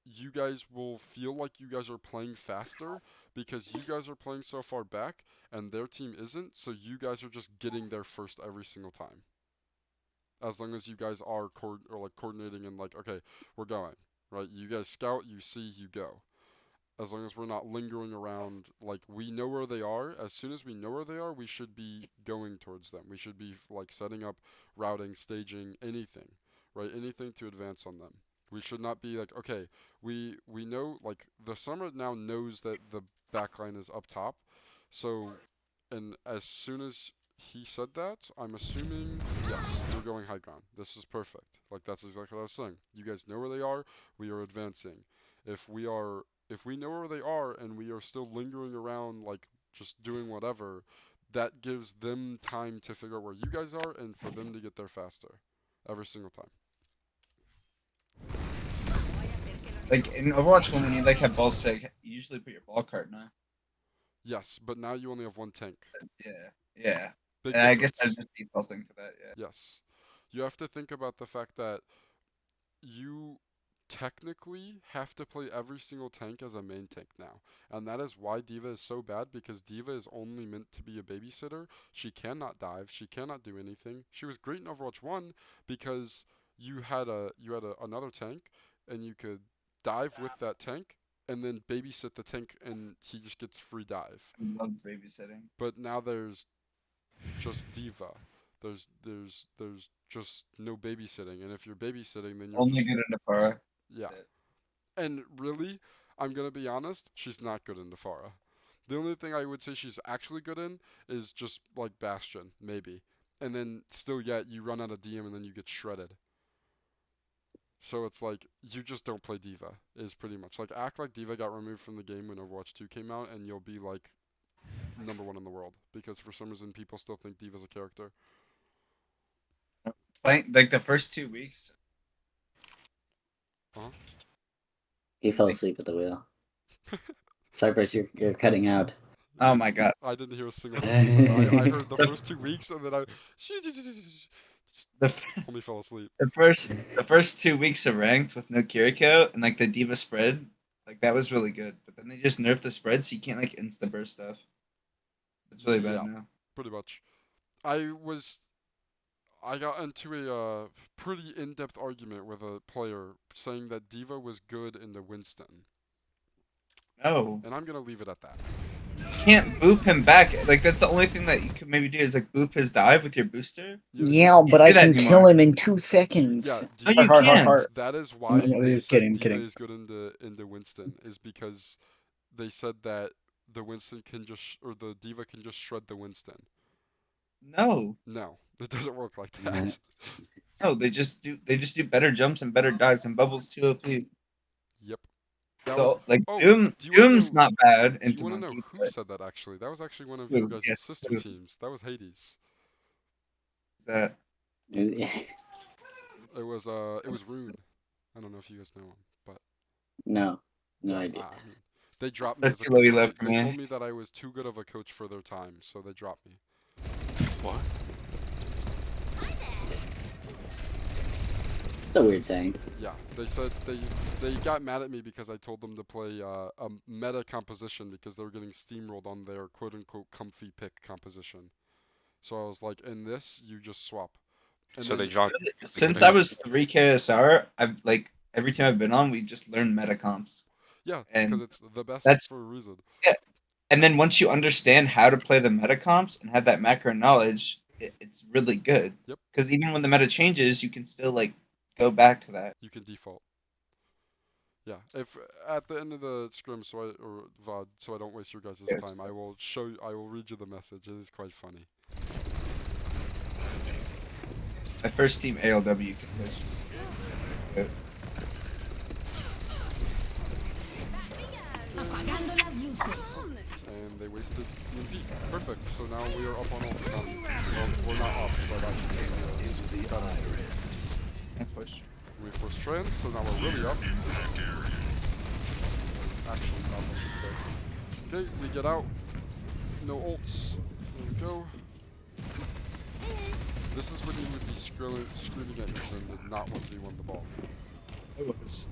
you guys will feel like you guys are playing faster because you guys are playing so far back and their team isn't, so you guys are just getting there first every single time. As long as you guys are coordinating and like, okay, we're going, right? You guys scout, you see, you go. As long as we're not lingering around, like we know where they are. As soon as we know where they are, we should be going towards them. We should be like setting up, routing, staging, anything, right? Anything to advance on them. We should not be like, okay, we know, like the Summer now knows that the backline is up top. So, and as soon as he said that, I'm assuming, yes, you're going high ground. This is perfect. Like that's exactly what I was saying. You guys know where they are. We are advancing. If we know where they are and we are still lingering around, like just doing whatever, that gives them time to figure out where you guys are and for them to get there faster. Every single time. Like in Overwatch 1, when you like have ball sick, you usually put your ball cart now. Yes, but now you only have one tank. Yeah. Big And I guess I'm difference. just defaulting to that. Yeah. Yes. You have to think about the fact that you technically have to play every single tank as a main tank now. And that is why D.Va is so bad, because D.Va is only meant to be a babysitter. She cannot dive, she cannot do anything. She was great in Overwatch 1 because another tank and you could dive with that tank and then babysit the tank and he just gets free dive. I love babysitting. But now there's just D.Va. There's just no babysitting, and if you're babysitting, then you're Only just good in the Pharah. yeah. That's it. And really, I'm gonna be honest, she's not good in Nefara. The only thing I would say she's actually good in is just like Bastion, maybe. And then still yet you run out of DM and then you get shredded. So it's like you just don't play D.Va is pretty much like act like D.Va got removed from the game when Overwatch 2 came out and you'll be like #1 in the world because for some reason people still think D.Va's a character. Playing like the first 2 weeks. He fell asleep at the wheel. Cypress, you're cutting out. Oh my god. I didn't hear a single word you said. I heard the first 2 weeks and then I The, homie fell asleep. the first 2 weeks of ranked with no Kiriko and like the D.Va spread, like that was really good. But then they just nerfed the spread so you can't like insta burst stuff. It's really bad Yeah. now. Pretty much. I got into a pretty in-depth argument with a player saying that D.Va was good in the Winston, No. and I'm gonna leave it at that. You can't boop him back. Like that's the only thing that you could maybe do is like boop his dive with your booster. Yeah, but do I that can kill anymore. him in 2 seconds. Yeah, No, D- you Heart, heart, can't. heart. that is No, why no, they just said kidding, I'm D.Va kidding. is good in the Winston is because they said that the Winston can just or the D.Va can just shred the Winston. No. No, it doesn't work like that. No, they just do better jumps and better dives and bubbles too OP. Yep. That was So like oh. Doom Do you wanna Doom's know? not bad Do you into want to know Monkey, who but said that actually? That was actually one of your guys' yes, sister who? teams. That was Hades. That It was Rune. I don't know if you guys know him, but No yeah, idea. I mean, they dropped me that's as a too low coach. he left for They me. told me that I was too good of a coach for their time, so they dropped me. What? It's a weird saying. Yeah, they said they got mad at me because I told them to play a meta composition because they were getting steamrolled on their quote unquote comfy pick composition. So I was like, in this you just swap. And So then, they dropped. Since I was 3 KSR, I've like every time I've been on, we just learned meta comps. yeah, And because it's the best that's for a reason. yeah. And then once you understand how to play the meta comps and have that macro knowledge, it's really good. Yep. Because even when the meta changes, you can still like go back to that. You can default. Yeah, if at the end of the scrim, or VOD, so I don't waste your guys' Yes. time, I will read you the message. It is quite funny. My first team ALW can push. Apagando las luces. And they wasted EMP. Perfect. So now we are up on ultimate. Well, we're not up, but I should say Into the better. iris. And push. We forced trans, so now we're really up. Actually up, I should say. Okay, we get out. No ults. There we go. This is when you would be screaming at your Zen did not want to win the ball. It was.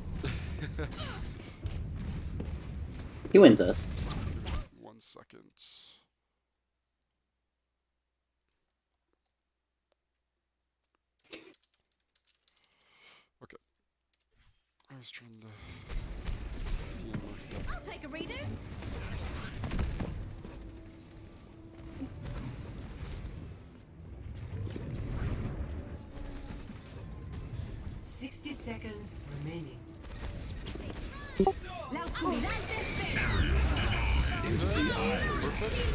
He wins us. 1 second. Okay. I was trying to. I'll take a redo. 60 seconds remaining. La oscuridad te espera. Into the iris.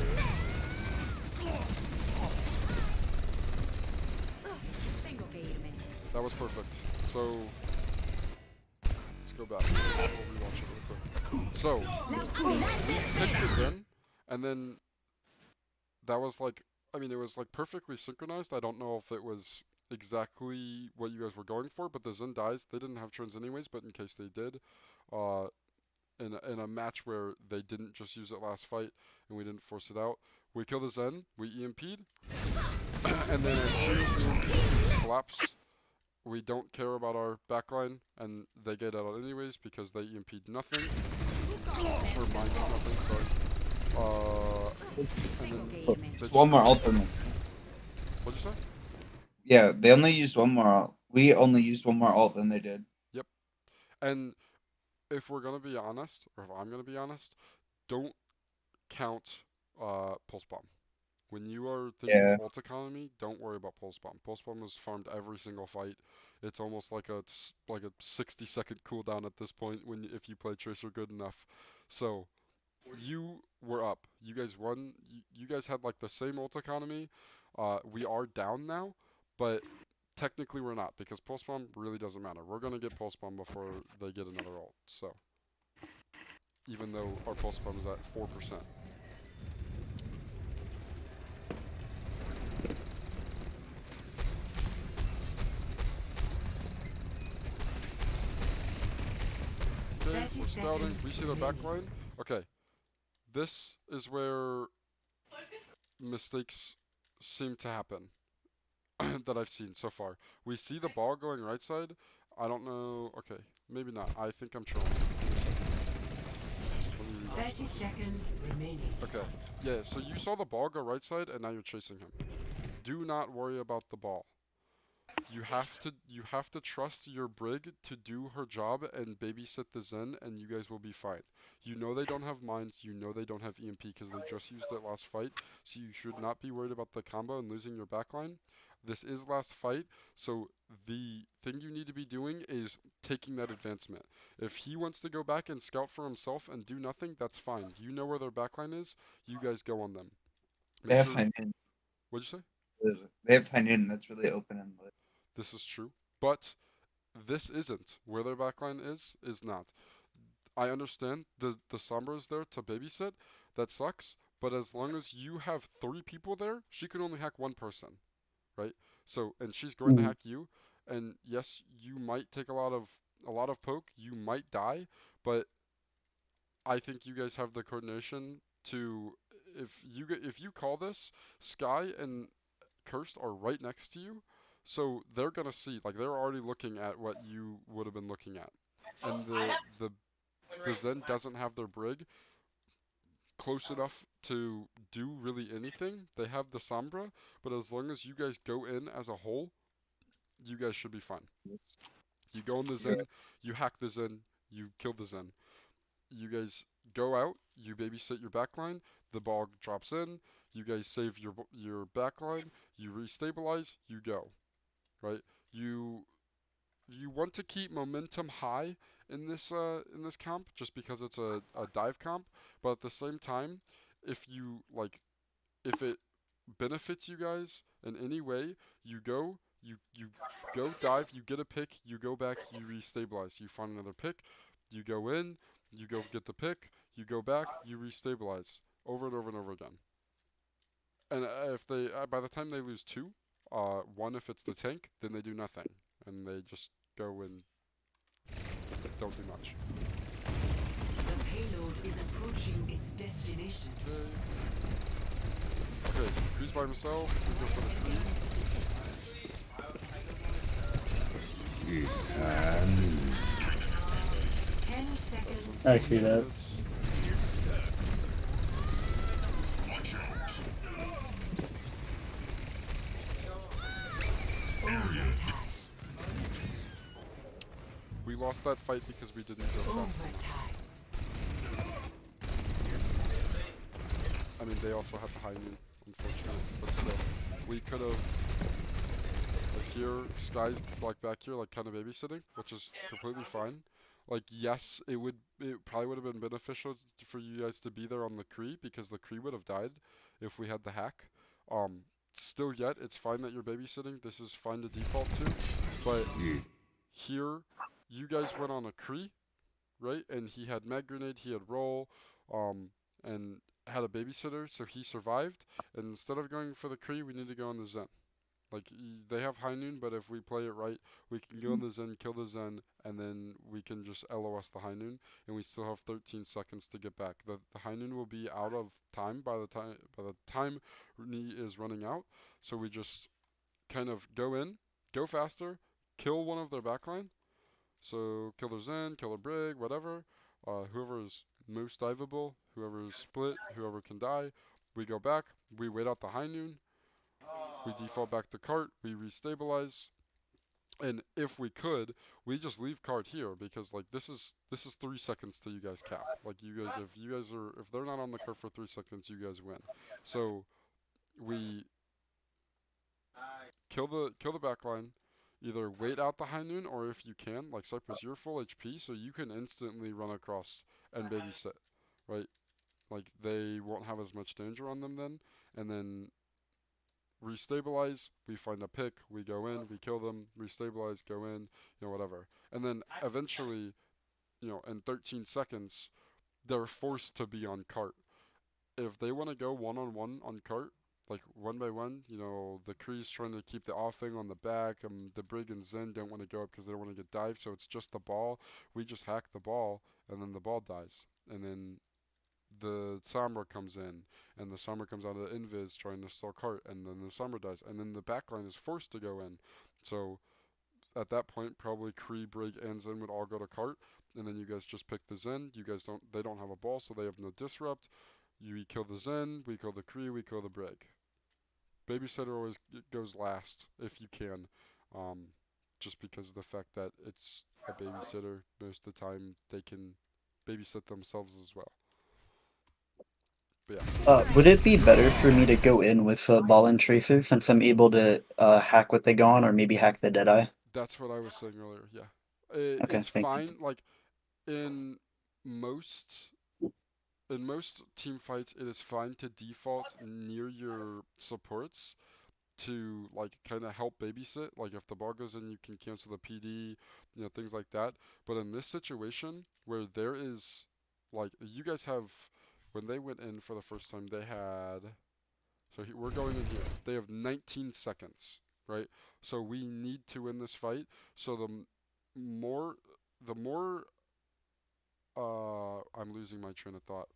Tengo que irme. That was perfect. So let's go back. We'll rewatch it real quick. So La oscuridad we picked the Zen, and then that was like, I mean, it was like perfectly synchronized. I don't know if it was exactly what you guys were going for, but the Zen dies. They didn't have turns anyways, but in case they did, in a match where they didn't just use it last fight and we didn't force it out, We kill the Zen, we EMP'd, and then as soon as we EMP collapse, we don't care about our backline, and they get out anyways because they EMP'd nothing. Or mines nothing, sorry. And then they Just just one more go- ult than them. What'd you say? Yeah, they only used one more ult. We only used one more ult than they did. Yep. And if we're gonna be honest, or if I'm gonna be honest, don't count pulse bomb. When you are thinking Yeah. ult economy, don't worry about pulse bomb. Pulse bomb is farmed every single fight. It's almost like a 60-second cooldown at this point when if you play Tracer good enough. So you were up. You guys won. You guys had like the same ult economy. We are down now, but technically we're not because pulse bomb really doesn't matter. We're gonna get pulse bomb before they get another ult. So even though our pulse bomb is at 4%. Okay, we're scouting. We see their backline. Okay, this is where mistakes seem to happen that I've seen so far. We see the ball going right side. I don't know. Okay, maybe not. I think I'm trolling. Give me a second. Let me rewatch 30 this. seconds remaining. Okay, yeah. So you saw the ball go right side, and now you're chasing him. Do not worry about the ball. You have to trust your Brig to do her job and babysit the Zen, and you guys will be fine. You know they don't have mines, you know they don't have EMP because they just used it last fight, so you should not be worried about the combo and losing your backline. This is last fight, so the thing you need to be doing is taking that advancement. If he wants to go back and scout for himself and do nothing, that's fine. You know where their backline is, you guys go on them. They Make have sure, high noon. what'd you say? They have high noon. That's really open and lit. This is true, but this isn't. Where their backline is not. I understand the Sombra is there to babysit. That sucks. But as long as you have 3 people there, she can only hack 1 person, right? So and she's going to hack you. And yes, you might take a lot of poke. You might die, but I think you guys have the coordination to if you call this, Sky and Cursed are right next to you. So they're gonna see, like they're already looking at what you would have been looking at, and the Zen doesn't have their Brig close enough to do really anything. They have the Sombra, but as long as you guys go in as a whole, you guys should be fine. You go in the Zen, you hack the Zen, you kill the Zen. You guys go out, you babysit your backline, the ball drops in, you guys save your backline, you restabilize, you go. Right? You want to keep momentum high in this comp just because it's a dive comp, but at the same time, if you like if it benefits you guys in any way, you go dive, you get a pick, you go back, you restabilize, you find another pick, you go in, you go get the pick, you go back, you restabilize over and over and over again. And if they by the time they lose 2, 1 if it's the tank, then they do nothing, and they just go and don't do much. The payload is approaching its destination. Okay, Cree's by himself. We go for the Cree. It's hand. 10 seconds. I see that. We lost that fight because we didn't go fast enough. I mean, they also had the high noon, unfortunately, but still, we could have. Like here, Sky's like back here, like kind of babysitting, which is completely fine. Like yes, it probably would have been beneficial for you guys to be there on the Kree because the Kree would have died if we had the hack. Still yet, it's fine that you're babysitting. This is fine to default to, but here, you guys went on a Kree, right? And he had mag grenade, he had roll, and had a babysitter, so he survived. And instead of going for the Kree, we need to go on the Zen. Like they have high noon, but if we play it right, we can go in the Zen, kill the Zen, and then we can just LOS the high noon, and we still have 13 seconds to get back. The high noon will be out of time by the time Ni is running out. So we just kind of go in, go faster, kill one of their backline. So kill their Zen, kill their Brig, whatever. Whoever is most diveable, whoever is split, whoever can die. We go back, we wait out the high noon, we default back to cart, we restabilize, and if we could, we just leave cart here because like this is 3 seconds till you guys cap. Like if they're not on the cart for 3 seconds, you guys win. So we kill the backline, either wait out the high noon or if you can, like Cypress, you're full HP, so you can instantly run across and babysit, right? Like they won't have as much danger on them then, and then restabilize, we find a pick, we go in, we kill them, restabilize, go in, whatever. And then eventually, in 13 seconds, they're forced to be on cart. If they want to go one-on-one on cart, like one by one, the Kree's trying to keep the offing on the back, the Brig and Zen don't want to go up because they don't want to get dived, so it's just the ball. We just hack the ball, and then the ball dies. And then the Sombra comes in, and the Sombra comes out of the invis trying to stall cart, and then the Sombra dies, and then the backline is forced to go in. So at that point, probably Kree, Brig, and Zen would all go to cart, and then you guys just pick the Zen. They don't have a ball, so they have no disrupt. You kill the Zen, we kill the Kree, we kill the Brig. Babysitter always goes last if you can, just because of the fact that it's a babysitter. Most of the time, they can babysit themselves as well. But yeah. Would it be better for me to go in with Ball and Tracer since I'm able to hack what they go on, or maybe hack the Deadeye? That's what I was saying earlier. Yeah, Okay, it's thank fine. you. Like in most team fights, it is fine to default near your supports to like kind of help babysit. Like if the ball goes in, you can cancel the PD, things like that. But in this situation where there is like you guys have when they went in for the first time, they had we're going in here. They have 19 seconds, right? So we need to win this fight. So more the more I'm losing my train of thought.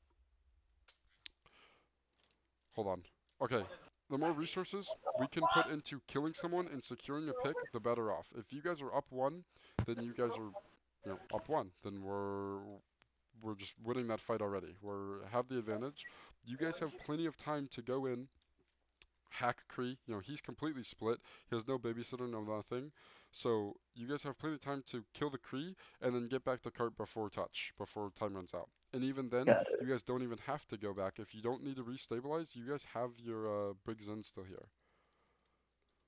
Hold on. Okay. The more resources we can put into killing someone and securing a pick, the better off. If you guys are up one, then you guys are, up one. Then we're just winning that fight already. We have the advantage. You guys have plenty of time to go in, hack Kree. He's completely split. He has no babysitter, no nothing. So you guys have plenty of time to kill the Kree and then get back to cart before time runs out. And even then, Got it. you guys don't even have to go back. If you don't need to restabilize, you guys have your Briggs in still here.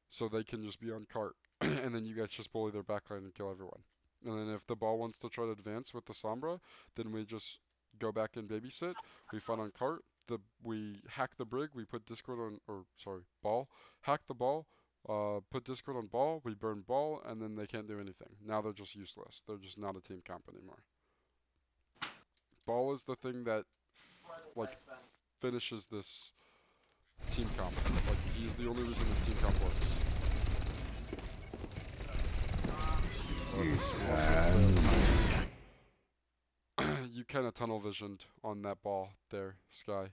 So they can just be on cart. And then you guys just bully their backline and kill everyone. And then if the ball wants to try to advance with the Sombra, then we just go back and babysit. We fight on cart. We hack the Brig. We put Discord on, ball. Hack the ball. Put Discord on ball. We burn ball, and then they can't do anything. Now they're just useless. They're just not a team comp anymore. Ball is the thing that finishes this team comp. Like he's the only reason this team comp works. It's handy. You kind of tunnel visioned on that ball there, Sky.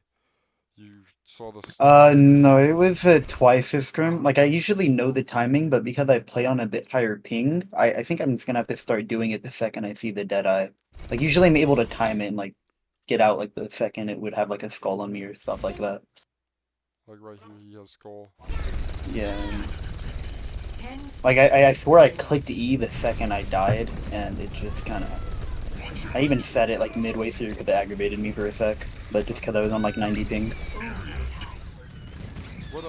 You saw the. No, it was twice as scrim. Like I usually know the timing, but because I play on a bit higher ping, I think I'm just gonna have to start doing it the second I see the Deadeye. Like usually I'm able to time it and like get out like the second it would have like a skull on me or stuff like that. Like right here, he has skull. Yeah. Like I swear I clicked E the second I died, and it just kind of. I even said it like midway through because it aggravated me for a sec, but just because I was on like 90 ping. What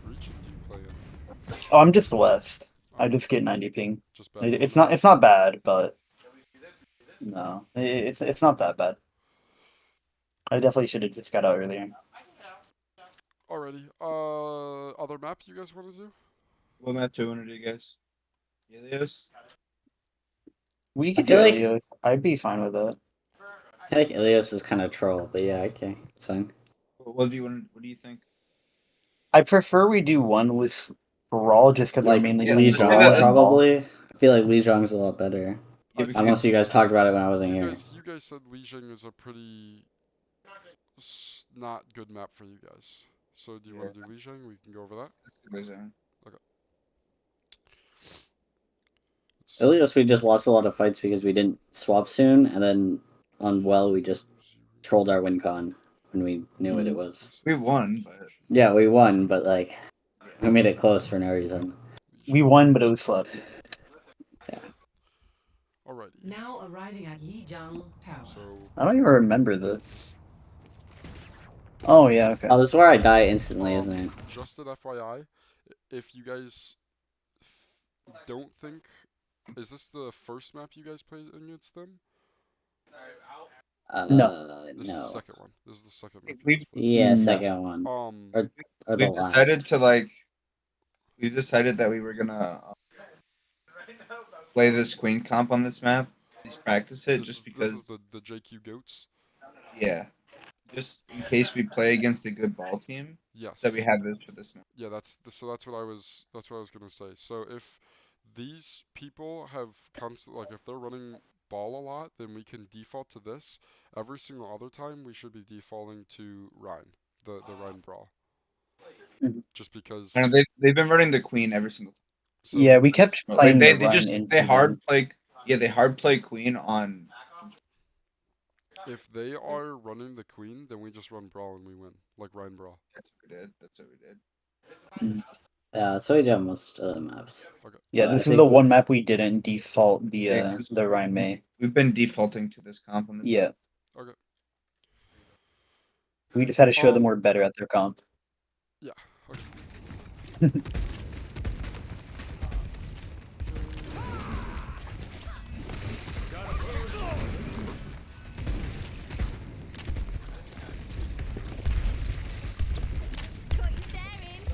region do you play in? Oh, I'm just west. I just get 90 ping. Just back It's not bad, but no, it's not that bad. I definitely should have just got out earlier. Alrighty. Other map you guys want to do? What map do you want to do, guys? Helios? We could do feel like- Ilios. I'd be fine with that. I think Ilios is kind of troll, but yeah, okay, it's fine. What do you want? What do you think? I prefer we do one with Brawl just because Like we're mainly Yeah, Lee let's do Brawl Zhong, that. and Brawl. probably. I feel like Lee Zhong's a lot better. Yeah, we Unless you guys talked about it when I wasn't here. You guys said Lijiang is a pretty not good map for you guys. So do you want to do Lijiang? We can go over that. Let's Earlier, see. we just lost a lot of fights because we didn't swap soon, and then on Well, we just trolled our win con when we knew what it was. We won, but Yeah, we won, but like, we made it close for no reason. We won, but it was slow. Alrighty. Now arriving at Lijiang Tower. So I don't even remember this. Oh yeah, okay. Oh, this is where I die instantly, isn't it? just an FYI, if you guys don't think, is this the first map you guys played against them? No. This is the No. second one. This is the second map. We've- Yeah, No. second one. Or the we've last. decided to like. We decided that we were gonna play this queen comp on this map. Just practice it, just because. This is the JQ goats. Yeah. Just in case we play against a good ball team, Yes. that we have this for this map. Yeah, that's what I was gonna say. So if these people have like if they're running ball a lot, then we can default to this. Every single other time we should be defaulting to Rhine, the Rhine brawl. Mhm. Just because I know they've been running the queen every single time. so Yeah, we kept Like playing they the Rhine just into they them. hard play they hard play queen on. if they are running the queen, then we just run brawl and we win, like Rhine brawl. That's what we did. Yeah, so we did on most of the maps. Yeah, I this is think the we- one map we didn't default Yeah, 'cause the Rhine May. We've been defaulting to this comp on this. Yeah. Okay. We just had to show them Um, we're better at their comp. Yeah. Okay. Got you staring.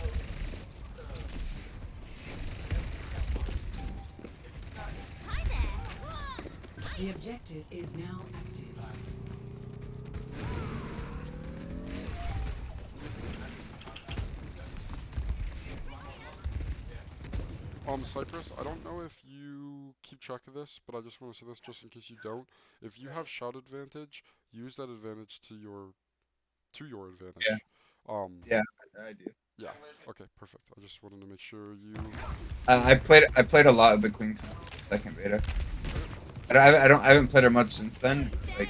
Hi there. The objective is now active. Cypress, I don't know if you keep track of this, but I just want to say this just in case you don't. If you have shout advantage, use that advantage to your advantage. Yeah. Yeah, I do. Yeah. Okay, perfect. I just wanted to make sure you I played a lot of the queen comp second beta. I haven't played her much since then. Like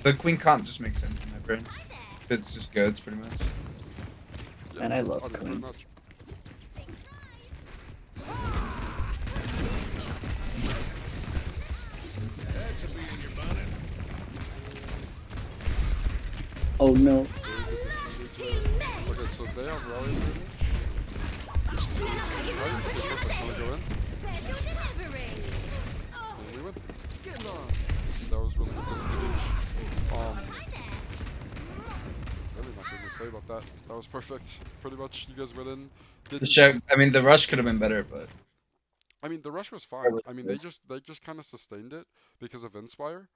the queen comp just makes sense in my brain. It's just goats pretty much. yeah, And I love pretty queen. much. Oh no. Okay, so they have rally advantage. Right, okay, perfect. Wanna go in? Special delivery. And we win. That was really good disengage. Really nothing to say about that. That was perfect. Pretty much, you guys went in. The rush could have been better, but I mean, the rush was fine. was I mean, good. they just kind of sustained it because of Inspire.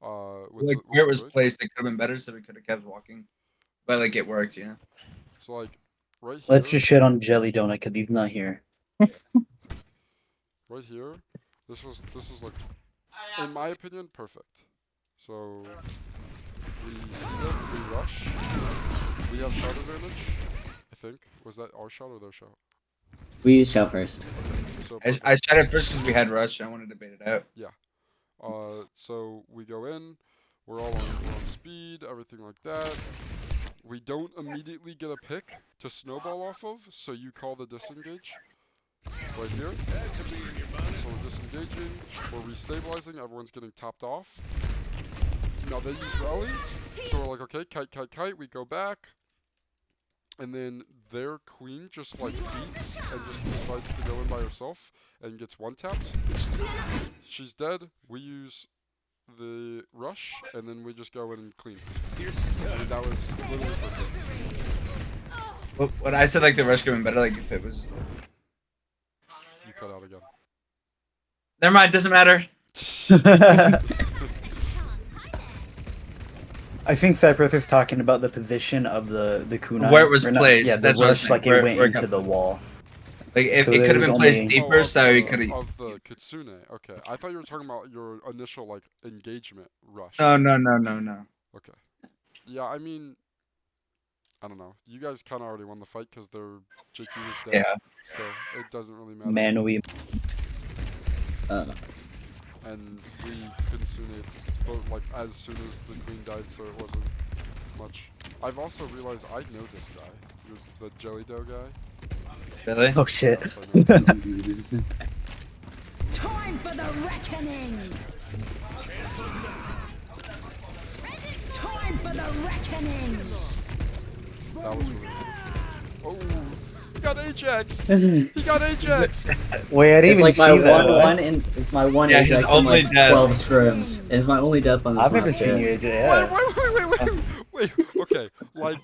like where it was placed, it could have been better, so we could have kept walking. But like it worked, you know. So like, right here. Let's just shit on Jelly Donut because he's not here. Right here. This was like, in my opinion, perfect. So we see them, we rush. We have shot advantage. I think was that our shot or their shot? We shout first. So I shot it first because we had rush. And I wanted to bait it out. so we go in, we're on speed, everything like that. We don't immediately get a pick to snowball off of, so you call the disengage. Right here. So we're disengaging, we're restabilizing, everyone's getting topped off. Now they use rally, so we're like, okay, kite, we go back. And then their queen just like feeds and just decides to go in by herself and gets one tapped. She's dead. We use the rush and then we just go in and clean. And that was literally perfect. What I said, like the rush could have been better, like if it was. Just, You cut out again. Never mind, doesn't matter. I think Cypress is talking about the position of the kunai. Where it was Or not- placed, Yeah, the that's what I was rush, saying, like it where went it into got the wall. Like it So could have there's been placed only- deeper, of so he the- could have. of the Kitsune. Okay, I thought you were talking about your initial like engagement rush. No, no, no, no, no. Okay. Yeah, I mean, I don't know. You guys kind of already won the fight because their JQ is dead. Yeah. So it doesn't really matter. Man, we And we Kitsune both like as soon as the queen died, so it wasn't much. I've also realized I know this guy. You're the Jelly Dough guy. Really? Oh shit. Yes, I know this guy. Time for the reckoning. Time for the reckoning. That was really good. Oh, he got Ajax! He got Ajax! Wait, I didn't It's even like my see that. one in it's my one Yeah, Ajax he's in only like dead. 12 scrims. It's my only death on this I've map. never seen you, AJ. Wait, Yeah. wait. Okay, like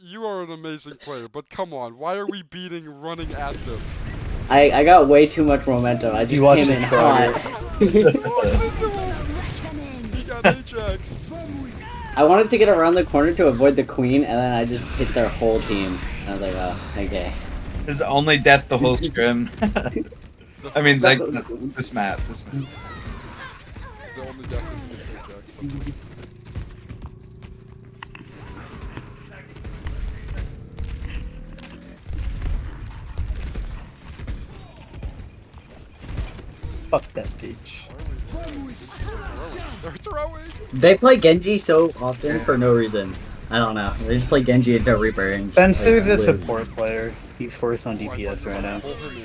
you are an amazing player, but come on, why are we beating running at them? I got way too much momentum. I just You watched came it in prior. hot. He got Ajaxed. I wanted to get around the corner to avoid the queen, and then I just hit their whole team. And I was like, oh, okay. His only death the whole scrim. I mean, like this map. The only death that gets Ajax. Unfortunately. Fuck that bitch. They're throwing. They play Genji so often for no reason. I don't know. They just play Genji until Reaper and Spencer's a lose. support player. He's fourth on DPS right now. Pull him in.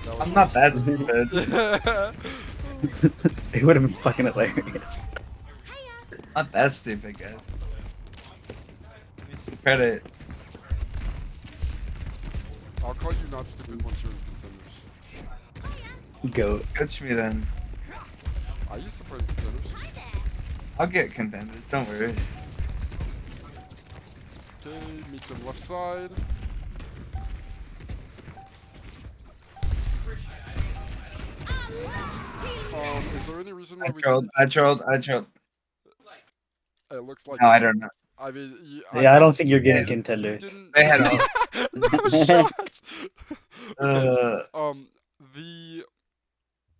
That was I'm not that stupid. It would have been fucking hilarious. Not that stupid, guys. Give me some credit. I'll call you not stupid once you're in contenders. Goat. Coach me then. I used to play in contenders. I'll get contenders. Don't worry. Okay, meet them left side. Is there any reason why I we trolled. didn't- I trolled. I trolled. It looks like No, I don't know. I mean, Yeah, I don't think you're getting you contenders. didn't. They had no shots. Okay. Uh, The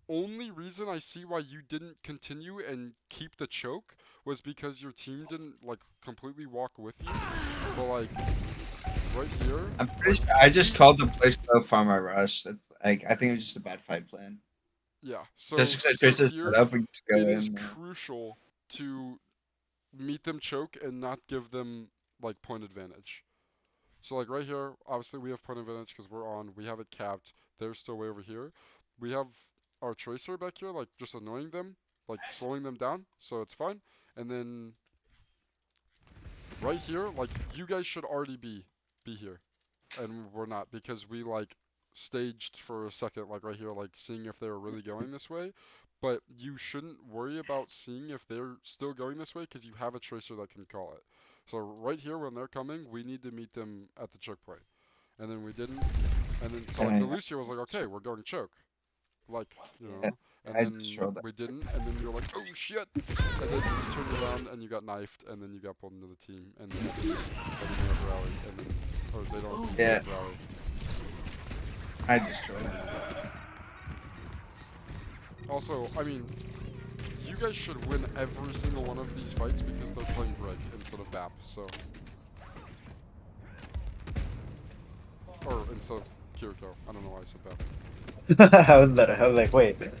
only reason I see why you didn't continue and keep the choke was because your team didn't like completely walk with you. But like right here, I'm pretty sure I just called the place to farm our rush. That's like I think it was just a bad fight plan. yeah. So, Just because so Tracer's here, set up, we just go it in. is crucial to meet them choke and not give them like point advantage. So like right here, obviously we have point advantage because we're on. We have it capped. They're still way over here. We have our Tracer back here, like just annoying them, like slowing them down. So it's fine. And then right here, like you guys should already be here, and we're not because we like staged for a second, like right here, like seeing if they were really going this way. But you shouldn't worry about seeing if they're still going this way because you have a Tracer that can call it. So right here, when they're coming, we need to meet them at the choke point. And then we didn't. And then so like the Lucio was like, okay, we're going choke. Like, you know. And I then just rolled that. we didn't. And then you were like, oh shit. And then you turned around and you got knifed. And then you got pulled into the team. And then they have rally. And then, or they don't Yeah. have rally. I just trolled. Also, I mean, you guys should win every single one of these fights because they're playing Greg instead of BAP, so. Or instead of Kiriko. I don't know why I said BAP. How was that? I was like, wait. What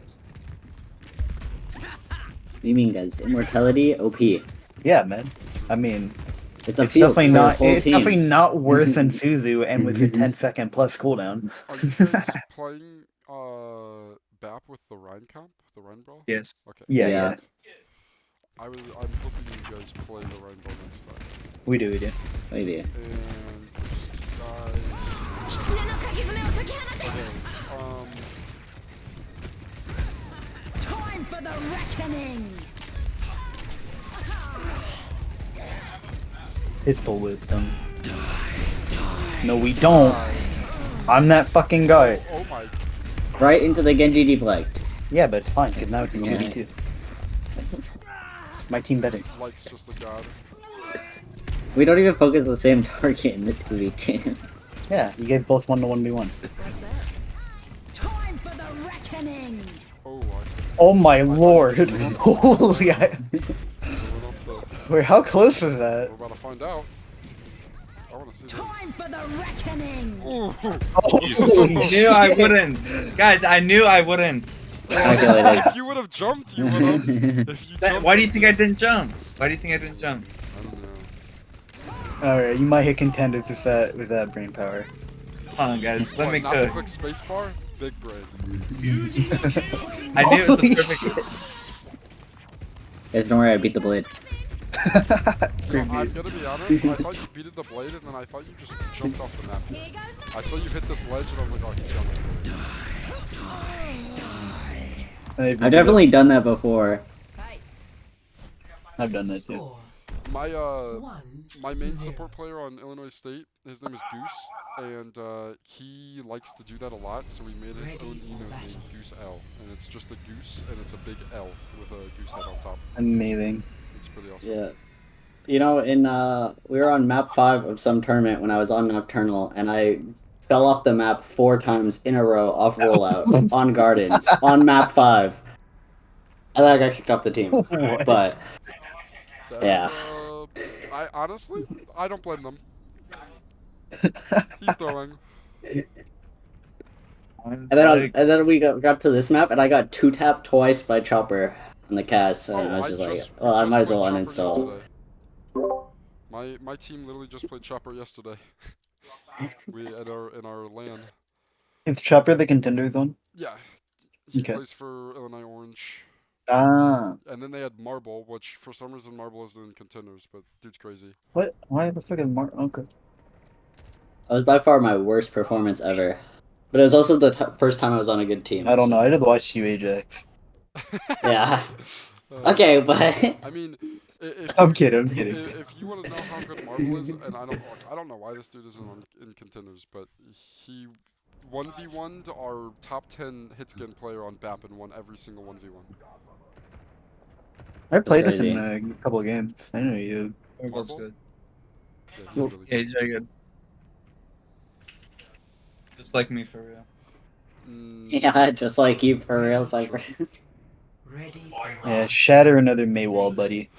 do you mean, guys? Immortality, OP. Yeah, man. I mean, It's a it's field. definitely for not. full It's definitely teams. not worse than Suzu, and with a 10-second plus cooldown. Are you guys playing BAP with the Rhine comp? The Rhine Brawl? Yes. Okay. Yeah, Yeah. yeah. I'm hoping you guys play the Rhine Brawl next time. We do, we do. Maybe. And just guys. Okay. Time for the reckoning. Pistol whip them. No, we don't. I'm that fucking guy. Oh my. Right into the Genji deflect. Yeah, but it's fine, because now it's Yeah. 2v2. My team better. Light's just a god. We don't even focus on the same target in the 2v2. Yeah, you gave both 1-1v1. What's up? Time for the reckoning. Oh, I think Oh my I thought you lord! just went off the- Holy! I went off the- Wait, how close was that? We're about to find out. I want to see Time this. for the reckoning. Ooh. Holy I knew I shit. wouldn't. Guys, I knew I wouldn't. Calculated. If you would have jumped, you would have. If you jumped, Why do you think I didn't jump? Why do you think I didn't jump? I don't know. Alright, you might hit contenders with that brain power. Come on, guys. Let What, me not to cook. click spacebar? Big brain. I knew it was the Holy perfect. shit. Guys, don't worry, I beat the blade. You know, I'm Creepy. gonna be honest, I thought you beated the blade and then I thought you just jumped off the map. Here goes I saw you hit this ledge and I was like, oh, he's coming. I've definitely done that before. Hey. I've done that too. Score My one. my main support player on Illinois State, his name is Goose, and he likes to do that a lot, so we made his own emote named Goose L, and it's just a goose, and it's a big L with a goose head on top. Amazing. It's pretty awesome. Yeah. You know, we were on map 5 of some tournament when I was on Nocturnal, and I fell off the map 4 times in a row off rollout on Gardens on map 5. And then I got kicked off the team. What? But That yeah. is, I honestly, I don't blame them. He's throwing. And then we got to this map, and I got 2-tapped twice by Chopper on the cast, and I was just like, well, I might as well uninstall. My team literally just played Chopper yesterday. We in our LAN. Is Chopper the contender zone? Yeah, he Okay. plays for Illinois Orange. Ah. And then they had Marble, which for some reason Marble isn't in contenders, but dude's crazy. What? Why the fuck is Mark? Okay. That was by far my worst performance ever. But it was also the first time I was on a good team. I don't know. so- I did watch you, Ajax. Yeah. Uh, Okay, but I mean, if I'm kidding. I'm kidding. if you want to know how good Marble is, and I don't know why this dude isn't in contenders, but he 1v1'd our top 10 hitscan player on BAP and won every single 1v1. I played with crazy. him in a couple of games. I know you. That's Marble? good. Yeah, he's Cool. really Yeah, good. he's very good. Just like me, for real. yeah, just like you for real, Cypress. Ready. Yeah, shatter another Maywall, buddy.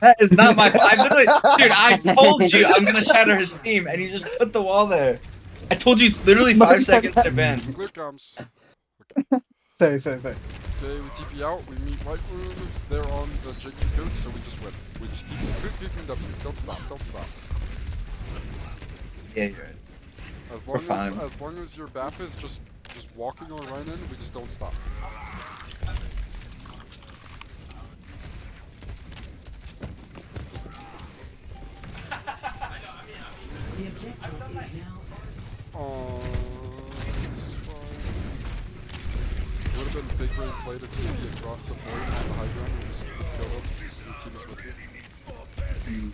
That is not my. I literally, dude. I told you I'm gonna shatter his team, and you just put the wall there. I told you literally 5 seconds in advance. Clear comms. Sorry. Okay, we TP out, we meet right room, they're on the JQ coach, so we just win. We just TP, quick W, don't stop. Yeah, you're right. We're fine. As long as your BAP is just walking or running, we just don't stop. The objective is now. This is fine. Would have been big brain play to TP across the board on the high ground and just kill them. Your team is with you.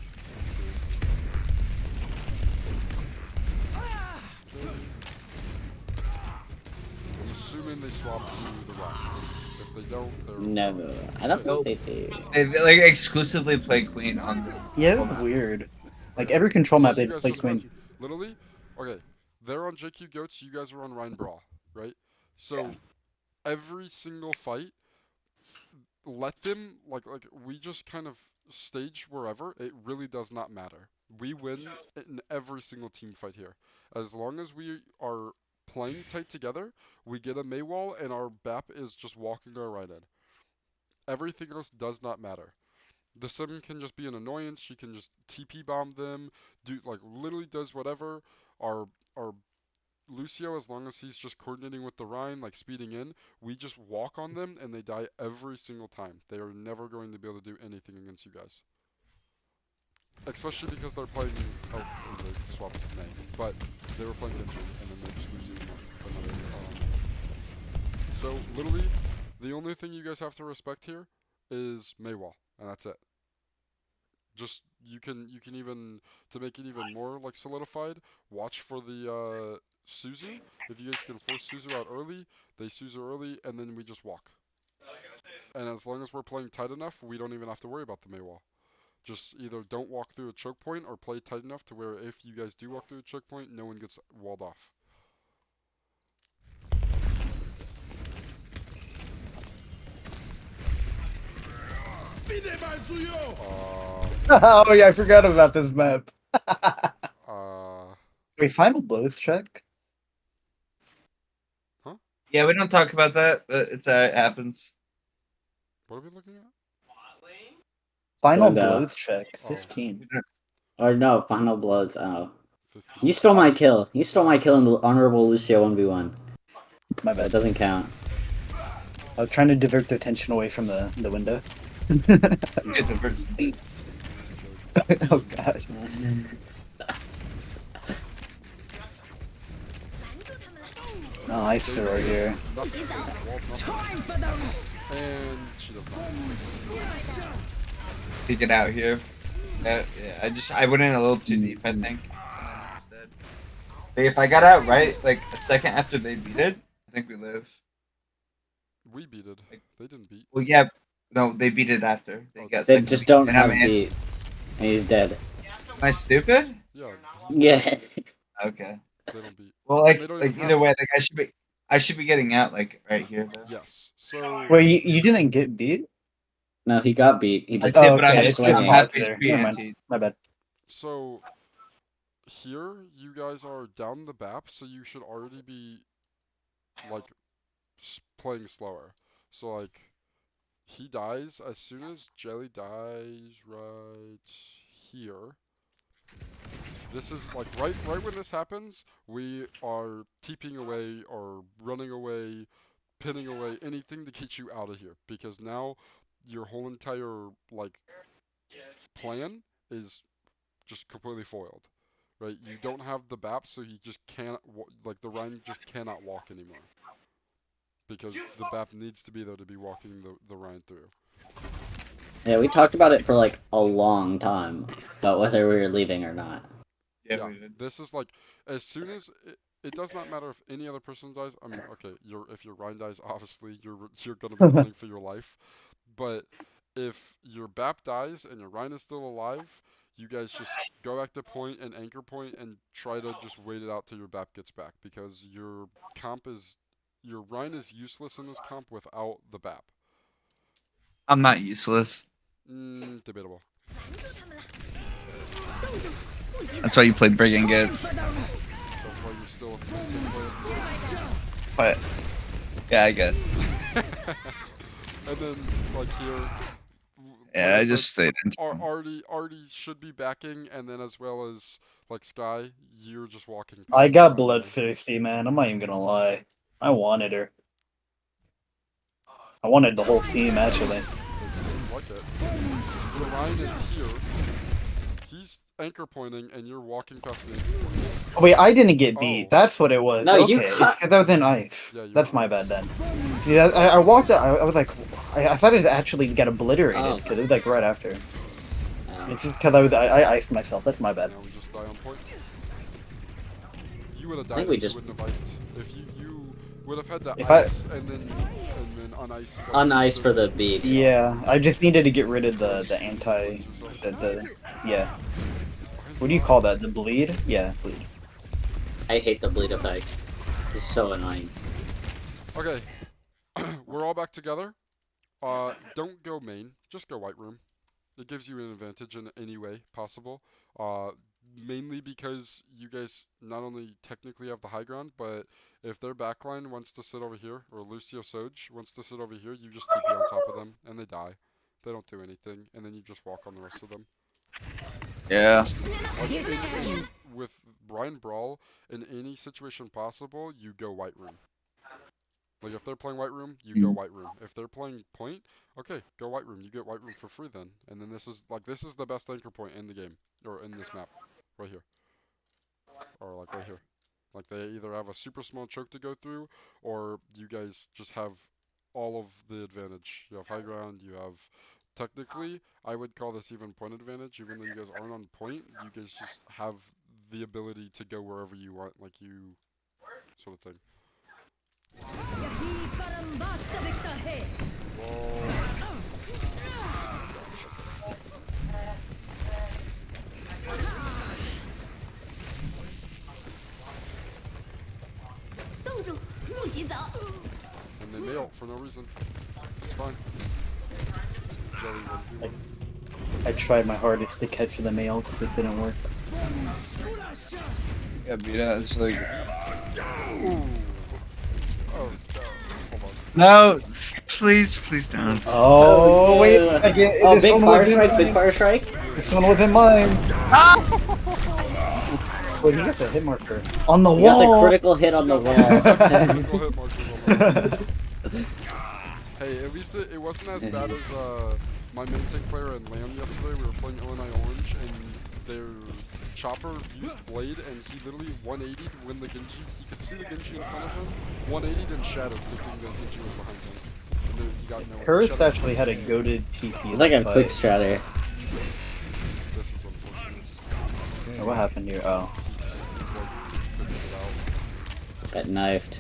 I'm assuming they swap to the rock. If they don't, they're No, I don't think they do. They like exclusively play Queen on the. Yeah, that's weird. Like every control So map, they you guys play just Queen. went- Literally, okay, they're on JQ Goats, you guys are on Rhine Brawl, right? So every single fight, let them like we just kind of stage wherever. It really does not matter. We win in every single team fight here, as long as we are playing tight together. We get a Maywall and our BAP is just walking our right in. Everything else does not matter. The Sim can just be an annoyance. She can just TP bomb them. Do like literally does whatever. Our Lucio, as long as he's just coordinating with the Rhine, like speeding in, we just walk on them and they die every single time. They are never going to be able to do anything against you guys. Especially because they're playing. Oh, they swapped May, but they were playing Genji and then they just lose you another. So literally, the only thing you guys have to respect here is Maywall, and that's it. Just you can even, to make it even more like solidified, watch for the Suzu. If you guys can force Suzu out early, they Suzu early, and then we just walk. And as long as we're playing tight enough, we don't even have to worry about the Maywall. Just either don't walk through a choke point or play tight enough to where if you guys do walk through a choke point, no one gets walled off. Oh yeah, I forgot about this map. Uh, Wait, final blows check? Yeah, we don't talk about that, but it happens. what are we looking at? Final But, blows check, Oh. 15. Or no, final blows. Oh, 15. you stole my kill. You stole my kill in the honorable Lucio 1v1. My That bad. doesn't count. I was trying to divert their attention away from the window. Get the first. Oh god. Nice throw here. Nothing. Walled nothing. And she does not. Take it out here. Yeah, I went in a little too deep, I think. And then I'm just dead. But if I got out right, like a second after they beat it, I think we live. We beat it. They didn't beat. Well, yeah, no, they beat it after. They got They second just beat. don't And have I'm in. beat. And he's dead. Am I stupid? Yeah. Yeah. Okay. They don't beat. Well, They don't even have either way, it. like I should be getting out like right here though. Yes. So. Wait, you didn't get beat? No, he got beat. He just did, Oh, but I'm okay, just it's just swinging. half mods there. HP Never mind. anti. My bad. So. Here, you guys are down the BAP, so you should already be like playing slower. So like, he dies as soon as Jelly dies right here. This is like right when this happens, we are TPing away or running away, pinning away, anything to get you out of here, because now your whole entire like plan is just completely foiled. Right? You don't have the BAP, so you just can't like the Rhine just cannot walk anymore. Because the BAP needs to be there to be walking the Rhine through. Yeah, we talked about it for like a long time, about whether we were leaving or not. Yeah, we did. This is like, as soon as it does not matter if any other person dies. I mean, okay, if your Rhine dies, obviously you're gonna be running for your life. But if your BAP dies and your Rhine is still alive, you guys just go back to point and anchor point and try to just wait it out till your BAP gets back, because your Rhine is useless in this comp without the BAP. I'm not useless. Debatable. That's why you played Brigand Gets. That's why you're still a team player. But yeah, I guess. And then like here. Yeah, I just stayed in. Artie should be backing, and then as well as like Sky, you're just walking. I past got her. bloodthirsty, man. I'm not even gonna lie. I wanted her. I wanted the whole team, actually. It seems like it. The Rhine is here. He's anchor pointing, and you're walking past the anchor point. Oh, wait, I didn't get beat. Oh. That's what it was. No, okay, you it's cut- because I was in ice. Yeah, you That's were my ice. bad then. Yeah, I walked out. I was like, I thought it actually got obliterated Oh. because it was like right after. Um, It's just because I iced myself. That's my bad. Now we just die on point. You would have I died think we if just- you wouldn't have iced. If you would have had to If I- ice and then unice. Like, on ice for the instantly. beat. Yeah, I just needed to get rid of the anti, yeah. What do you call that? The bleed? Yeah, bleed. I hate the bleed effect. It's so annoying. Okay, we're all back together. Don't go main, just go white room. It gives you an advantage in any way possible. Mainly because you guys not only technically have the high ground, but if their backline wants to sit over here, or Lucio Soj wants to sit over here, you just TP on top of them, and they die. They don't do anything, and then you just walk on the rest of them. Yeah. Like with Brian Brawl, in any situation possible, you go white room. Like if they're playing white room, you go white room. If they're playing point, okay, go white room. You get white room for free then. And then this is the best anchor point in the game, or in this map, right here, or like right here. Like they either have a super small choke to go through, or you guys just have all of the advantage. You have high ground. You have technically, I would call this even point advantage. Even though you guys aren't on point, you guys just have the ability to go wherever you want, like you, sort of thing. for no reason. It's fine. Jelly 1v1. I tried my hardest to catch the male, but it didn't work. Yeah, beat it. It's like Ooh. Oh, no. Hold on. no, please don't. Oh, wait, yeah. again, Oh, this big one fire wasn't strike, big mine. fire strike. This one wasn't mine. Wait, you got the hit marker on the You got the wall. critical hit on the wall. Critical hit markers on the wall. Hey, at least it wasn't as bad as my main tank player and Lamb yesterday. We were playing ONI Orange, and their chopper used Blade, and he literally 180'd when the Genji, he could see the Genji in front of him, 180'd and shadowed, thinking the Genji was behind him. And then he got nowhere. Curse Shadow actually had a was- goated TP. It's like a fight. quick stratter. This is unfortunate. Oh, what happened here? Oh. He just, like, couldn't get out. Got knifed.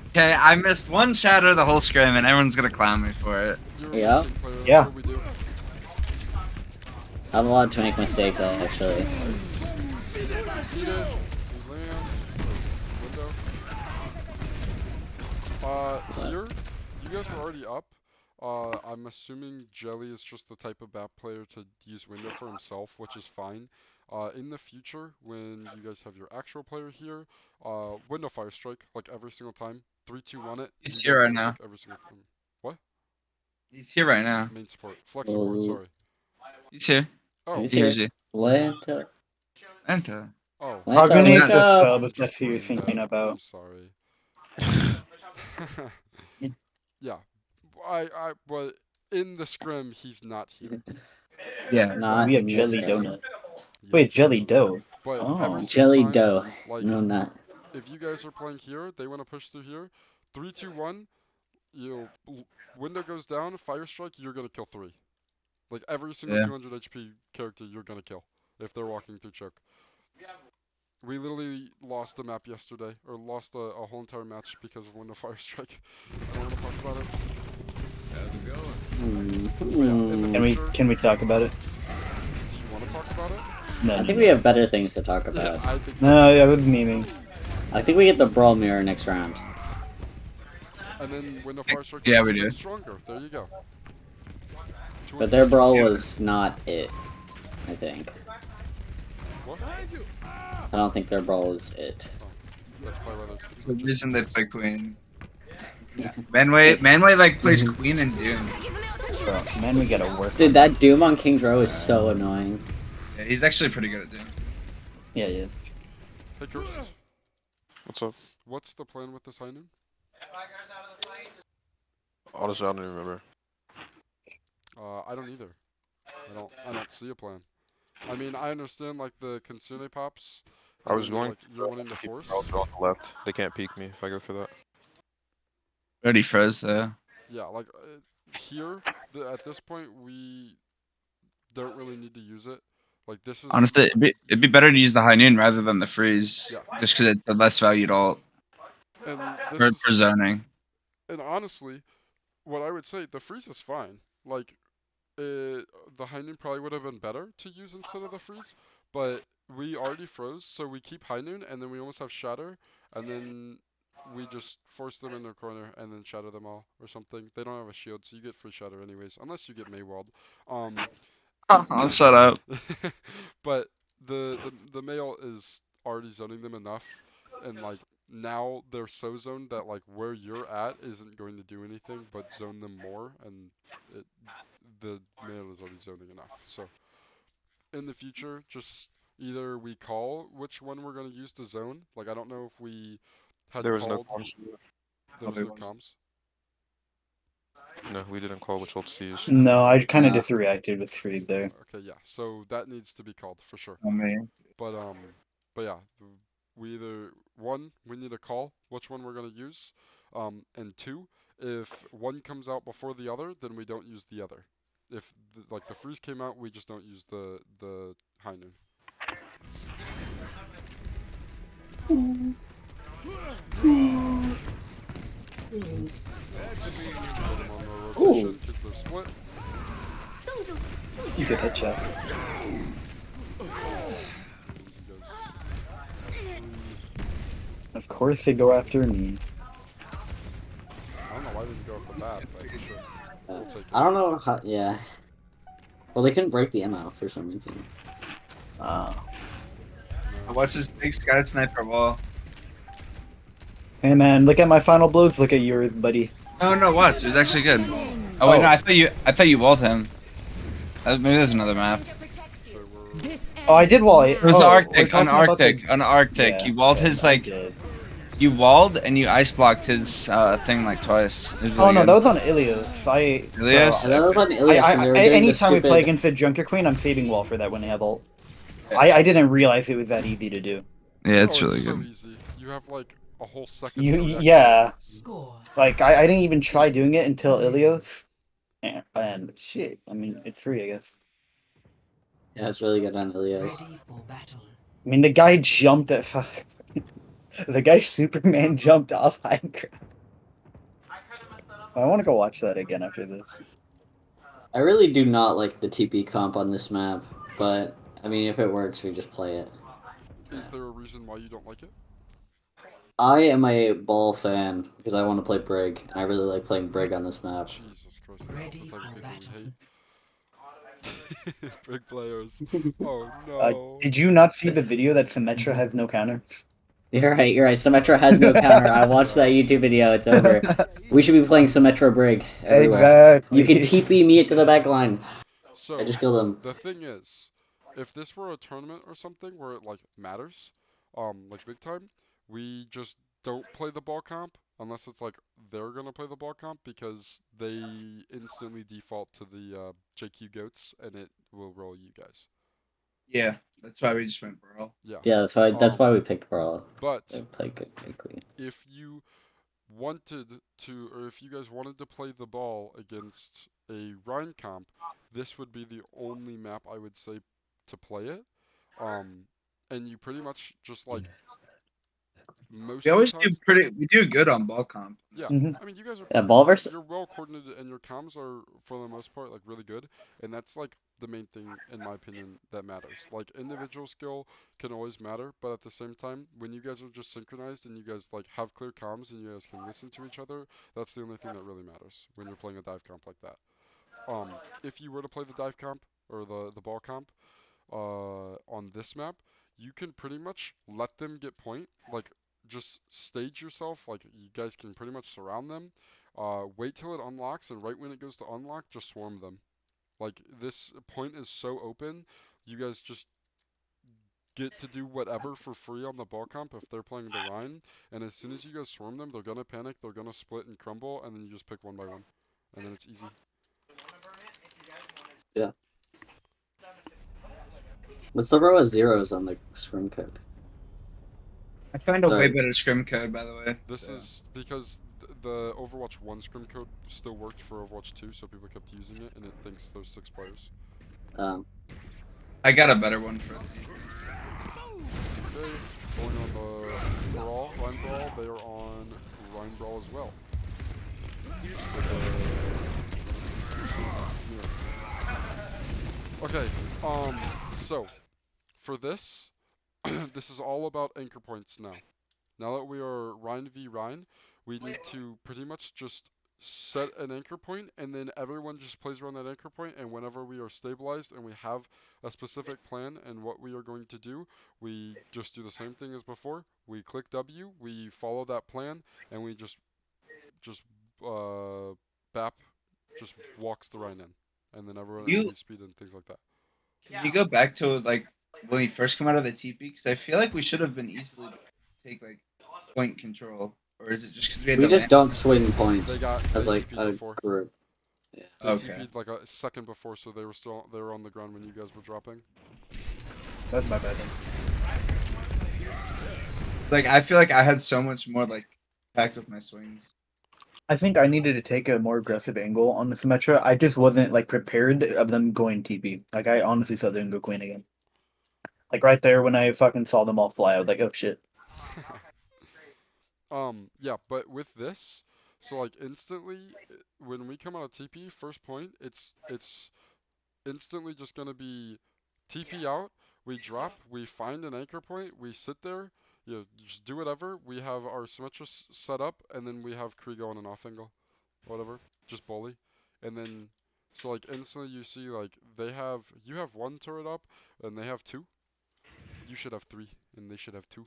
Okay, I missed one shadow the whole scrim, and everyone's gonna clown me for it. You're a Yeah. main tank player, that's Yeah. what we do. I'm allowed to make mistakes, actually. Nice. Beat it. We land. Window. Here, you guys were already up. I'm assuming Jelly is just the type of BAP player to use window for himself, which is fine. In the future, when you guys have your actual player here, window fire strike, like every single time. 3, 2, 1 it. He's You here guys right go, now. like, every single time. What? He's here right now. Main support. Flex support, Oh. sorry. He's here. Oh, He's He hears you. Lanta. Enter. oh. Hagen Lanta, needs wake to up. sub I'm if just that's who you're playing thinking bad. I'm about. sorry. Yeah. But in the scrim, he's not here. Yeah. Not We have in jelly this game. donut. Yeah, Wait, jelly dough. But Oh. every single Jelly time, dough. like, No, not. if you guys are playing here, they want to push through here. 3, 2, 1. Window goes down. Fire strike. You're gonna kill 3. Like every single Yeah. 200 HP character, you're gonna kill if they're walking through choke. We literally lost a map yesterday, or lost a whole entire match because of window fire strike. I don't want to talk about it. Can we talk about it? Do you want to talk about it? No. I think we have better things to talk about. I think so. No, yeah, with memeing. I think we get the brawl mirror next round. And then window fire strike Yeah, is we even do. stronger. There you go. But their brawl was not it, I think. What? I don't think their brawl was it. That's probably why The there's reason they play Queen. Manway like plays Queen and Doom. Bro, man, we gotta work. Dude, that Doom on King's Row is so annoying. Yeah, he's actually pretty good at Doom. Yeah, yeah. Hey, Ghost. What's up? What's the plan with this high noon? Honestly, I don't even remember. I don't either. I don't see a plan. I mean, I understand like the Kitsune pops. I was and, going. like, you're wanting to force. Also on the left. They can't peek me if I go for that. Already froze though. Yeah, like here at this point we don't really need to use it. Like this is Honestly, it'd be better to use the high noon rather than the freeze, Yeah. just because it's a less valued ult and for, this for is, zoning. and honestly, what I would say, the freeze is fine. Like the high noon probably would have been better to use instead of the freeze, but we already froze, so we keep high noon, and then we almost have shatter, and then we just force them in their corner and then shatter them all or something. They don't have a shield, so you get free shatter anyways, unless you get Maywald. I'll shut up. But the male is already zoning them enough, and like now they're so zoned that like where you're at isn't going to do anything but zone them more, and the male is already zoning enough. So in the future, just either we call which one we're going to use to zone. Like I don't know if we had There was no called. comms. There was no comms. No, we didn't call which ults to use. No, I kind of just reacted with freeze there. Okay, yeah. So that needs to be called for sure. I mean, But yeah, we either one, we need to call which one we're gonna use, and two, if one comes out before the other, then we don't use the other. If like the freeze came out, we just don't use the high noon. Put them on the rotation, in case they're split. You get headshot. You guys have free. Of course they go after me. I don't know why they didn't go off the bat, but sure. We'll take it. I don't know how. Yeah. Well, they couldn't break the ammo for some reason. What's this big sky sniper wall? Hey man, look at my final blows. Look at yours, buddy. Oh no, watch. It was actually good. Oh wait, no, I thought you walled him. Maybe there's another map. So we're This Oh, I did wall it. It was oh, Arctic, we're on talking about Arctic, the- on Arctic. Yeah, You walled yeah, his I like, did. you walled and you ice blocked his thing like twice. It was Oh really no, good. that was on Ilios. Ilios? And that was on Ilias when they were doing the Anytime we stupid. play against the Junker Queen, I'm saving wall for that when they have ult. Yeah. I didn't realize it was that easy to do. Yeah, it's oh, really it's so good. easy. You have like a whole second. You to react to yeah, Score. like I didn't even try doing it until Ilios, and shit. I mean, it's free, I guess. Yeah, it's really good on Ilias. Ready for battle. I mean, the guy jumped at the guy Superman jumped off high ground. I want to go watch that again after this. I really do not like the TP comp on this map, but I mean, if it works, we just play it. Is there a reason why you don't like it? I am a ball fan because I want to play Brig, and I really like playing Brig on this map. Jesus Christ, this is the Ready type of for people battle. we hate. Big players. Oh Uh, no. did you not see the video that Symmetra has no counter? You're right. You're right. Symmetra has no counter. I watched that YouTube video. It's over. We should be playing Symmetra Brig everywhere. Exactly. You can TP me to the back line. So I just killed him. the thing is, if this were a tournament or something where it like matters, like big time, we just don't play the ball comp unless it's like they're gonna play the ball comp because they instantly default to the JQ goats and it will roll you guys. Yeah, that's why we just went Brawl. Yeah. Yeah, that's why we picked Brawl. But Play good quickly. if you wanted to, or if you guys wanted to play the ball against a Rhine comp, this would be the only map I would say to play it. And you pretty much just like most. We always of the do times, we do good on ball comp. Yeah, Mhm. I mean you guys are. Yeah, ball versus. You're well coordinated and your comms are for the most part like really good, and that's like the main thing in my opinion that matters. Like individual skill can always matter, but at the same time, when you guys are just synchronized and you guys like have clear comms and you guys can listen to each other, that's the only thing that really matters when you're playing a dive comp like that. If you were to play the dive comp or the ball comp, on this map, you can pretty much let them get point. Like just stage yourself. Like you guys can pretty much surround them. Wait till it unlocks, and right when it goes to unlock, just swarm them. Like this point is so open, you guys just get to do whatever for free on the ball comp if they're playing the Rhine. And as soon as you guys swarm them, they're gonna panic, they're gonna split and crumble, and then you just pick one by one, and then it's easy. Yeah. But Silver was zeros on the scrim code. I found a way Sorry. better scrim code, by the way. This so. is because the Overwatch 1 scrim code still worked for Overwatch 2, so people kept using it, and it thinks there's 6 players. I got a better one for us. Okay, going on the Brawl, Rhine Brawl, they are on Rhine Brawl as well. Just with, okay, so, for this, this is all about anchor points now. Now that we are Rhine v Rhine, we need to pretty much just set an anchor point, and then everyone just plays around that anchor point, and whenever we are stabilized and we have a specific plan and what we are going to do, we just do the same thing as before. We click W, we follow that plan, and we just BAP just walks the Rhine in, and then everyone enemy speed and things like that. Can you go back to like when we first come out of the TP? Because I feel like we should have been easily take like point control, or is it just because we had We to just land? don't swing points They got as they like TP'd a before. group. They Okay. TP'd like a second before, so they were on the ground when you guys were dropping. That's my bad. Like I feel like I had so much more like packed with my swings. I think I needed to take a more aggressive angle on the Symmetra. I just wasn't like prepared of them going TP. Like I honestly thought they would go Queen again. Like right there when I fucking saw them all fly, I was like, oh shit. Yeah, but with this, so like instantly, when we come out of TP, first point, it's instantly just gonna be TP out, We drop, we find an anchor point, we sit there, just do whatever. We have our Symmetris set up, and then we have Krieg on an off angle. Whatever. Just bully. And then, so like instantly you see like you have one turret up, and they have two. You should have three, and they should have two.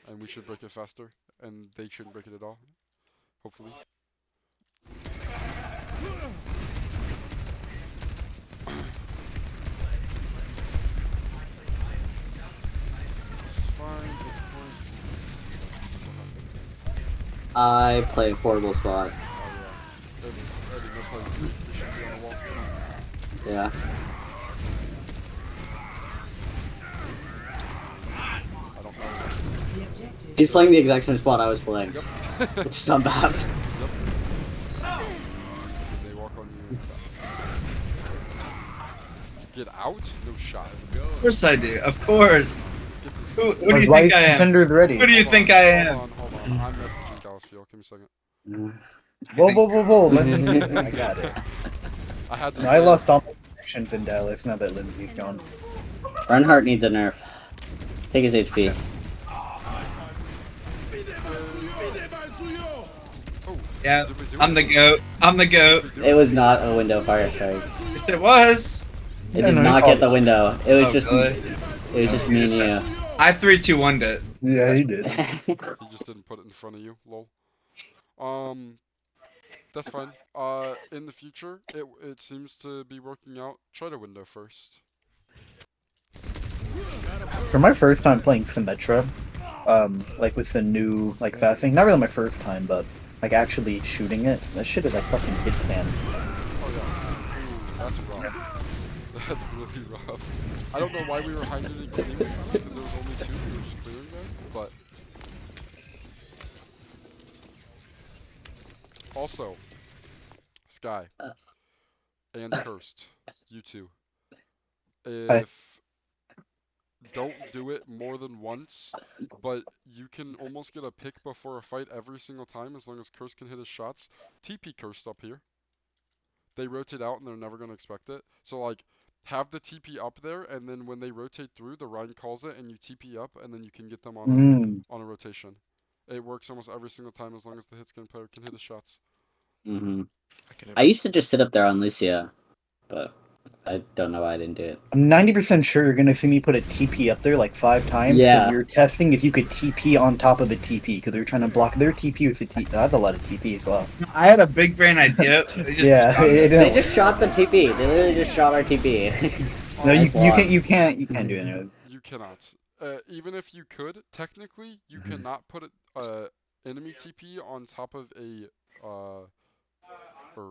And we should break it faster, and they shouldn't break it at all. Hopefully. I play affordable spot. Yeah. He's playing the exact same spot I was playing. Yep. Which is not bad. Yep. They walk on you. Get out? No shot. Of course I do. Of course. Who do you Why think is I am? Defender's ready? Who do you think I am? Hold on. I'm messaging Gallesfield. Give me a second. Whoa. Let me. I got it. I had to. No, I lost all my connections in Dallas now that Lindsay's gone. Reinhardt needs a nerf. Take his HP. Yeah, I'm the goat. I'm the goat. It was not a window fire strike. Yes, it was. It did not get the window. It was Oh, just really? it was just me and you. I 3-2-1'd it. Yeah, he did. He just didn't put it in front of you. Lol. That's fine. In the future, it seems to be working out. Try to window first. For my first time playing Symmetra, like with the new like fast thing, not really my first time, but like actually shooting it, that shit is like fucking hit spam. Oh yeah. Ooh, that's rough. That's really rough. I don't know why we were hiding in demons, because there was only two. We were just clearing them, but also, Sky and Cursed, you two. If don't do it more than once, but you can almost get a pick before a fight every single time as long as Cursed can hit his shots. TP Cursed up here. They rotate out and they're never going to expect it. So like, have the TP up there, and then when they rotate through, the Rhine calls it, and you TP up, and then you can get them on a rotation. It works almost every single time as long as the hit scan player can hit his shots. I used to just sit up there on Lucia, but I don't know why I didn't do it. I'm 90% sure you're gonna see me put a TP up there like 5 times. Yeah. We were testing if you could TP on top of a TP because they were trying to block their TP with the TP. I have a lot of TP as well. I had a big brain idea. Yeah, They just shot the TP. They literally just shot our TP. No, Nice block. you can't do it. You cannot. Even if you could, technically, you cannot put enemy TP on top of a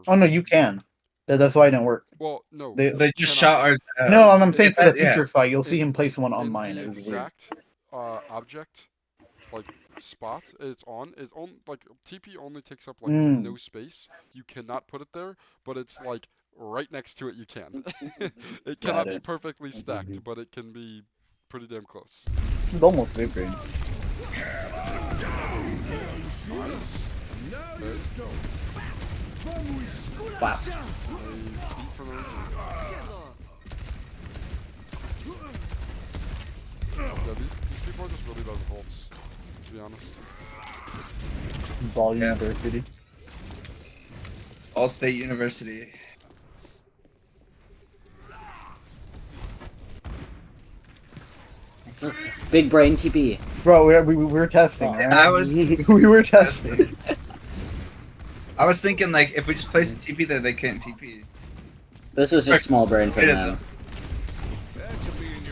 Oh no, you can. That's why it didn't work. Well, no. They just shot ours out. No, I'm saying for the Yeah. future fight, you'll see him place one on mine. The It was weird. exact object, like spot it's on, like TP only takes up like no space. You cannot put it there, but it's like right next to it. You can. It cannot be perfectly stacked, but it can be pretty damn close. It's almost victory. Nice. Okay. Wow. Beat for no reason. Yeah, these people are just really bad with ults, to be honest. Ball University. All State University. It's a big brain TP. Bro, we were testing. Right? I was- we were testing. I was thinking like if we just place a TP there, they can't TP. This was just small brain for them.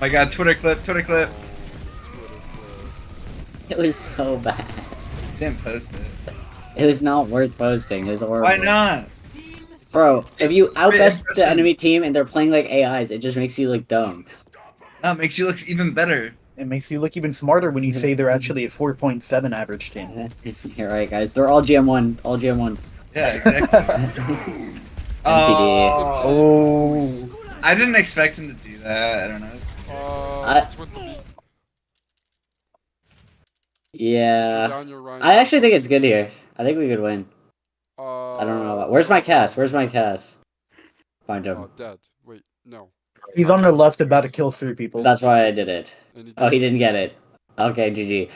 My God, Twitter clip. It was so bad. Didn't post it. It was not worth posting. It was horrible. Why not? Bro, if you outbest the impression. enemy team and they're playing like AIs, it just makes you look dumb. No, it makes you look even better. It makes you look even smarter when you say they're actually a 4.7 average team. You're right, guys. They're all GM1. All GM1. Yeah, exactly. Oh. I didn't expect him to do that. I don't know. It's with the beat. Yeah. Down your Rhine. I actually think it's good here. I think we could win. I I don't know. Where's my cast? Where's my cast? Find him. Dead. Wait, no. He's on the left, about to kill 3 people. That's why I did it. And Oh, he didn't get it. Okay, GG.